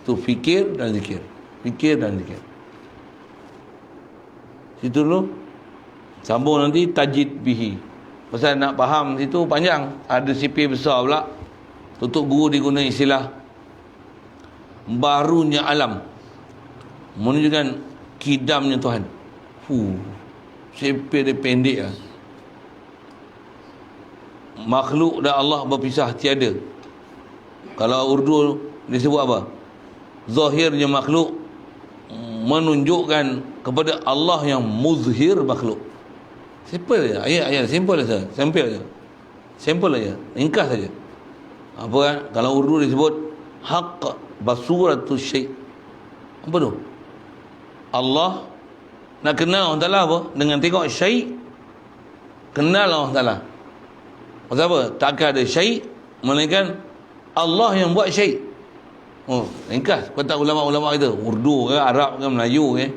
Tu fikir dan zikir. Situ dulu. Sambung nanti tajid bihi. Pasal nak faham situ panjang. Ada sipir besar pula. Tutup guru diguna istilah barunya alam, menunjukkan kidamnya Tuhan. Sipir dia pendek lah. Makhluk dan Allah berpisah tiada. Kalau Urdu dia sebut apa? Zahirnya makhluk menunjukkan kepada Allah yang muzhir makhluk. Simple je. Ayat simple saja. Simple aja. Ringkas saja. Apa kan? Kalau Urdu disebut haqq basuratus syai'. Apa tu? Allah nak kenal Allah Ta'ala apa? Dengan tengok syai', kenal Allah Ta'ala. Pasal apa? Takkan ada syai' melainkan Allah yang buat syai'. Ringkas. Kata ulama-ulama kita Urdu ke, Arab ke, Melayu ke,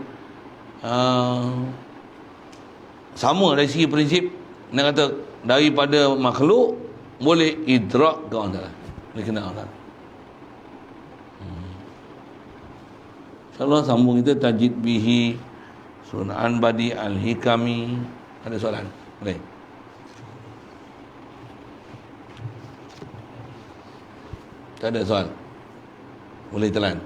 sama dari segi prinsip. Nak kata daripada makhluk boleh idrak ke Allah Ta'ala, boleh kenal Allah Ta'ala. InsyaAllah sambung kita tajid bihi Sun'an Badi Al-Hikami. Ada soalan? Boleh? Tak ada soal? Boleh telan.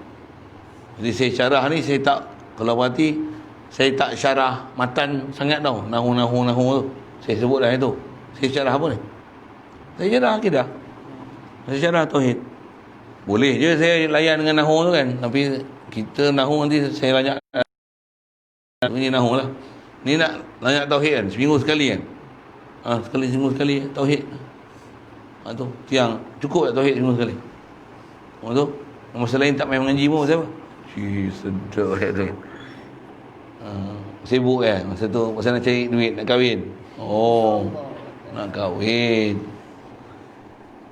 Jadi saya syarah ni, saya tak, kalau berarti saya tak syarah matan sangat tau. Nahu tu saya sebut dah itu. Saya syarah apa ni? Saya syarah akidah, saya syarah tauhid. Boleh je saya layan dengan nahu tu kan. Tapi kita nahu nanti saya lanjak. Ini nahu lah. Ni nak lanjak tauhid kan, seminggu sekali kan. Seminggu sekali tauhid. Tu tiang cukup tak tauhid seminggu sekali? Tu masa lain tak main mengaji pun pasal apa? Sedap tu. Sibuk kan masa tu, masa nak cari duit nak kahwin. Nak kahwin.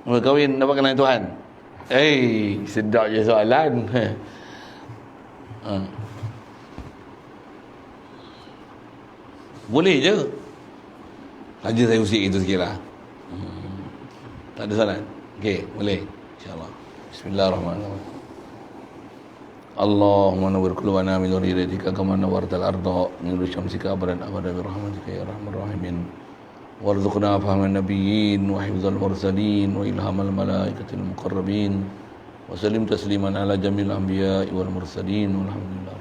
Mula kahwin dapat kenal Tuhan. Sedap je soalan. Boleh je. Saja saya usik itu sikit lah. Tak ada soalan? Okey, boleh. InsyaAllah. Bismillahirrahmanirrahim. Allahumma nawwir qulubana min nuri hidaytika kama nawwartal arda min nuri syamsika abadan abada bi rahmatika ya arhamar rahimin. Warzuqna fahman nabiyyin wa hifdzal mursalin wa ilhamal malaikatil muqarrabin wa sallim tasliman ala jamil anbiya'i wal mursalin walhamdulillah.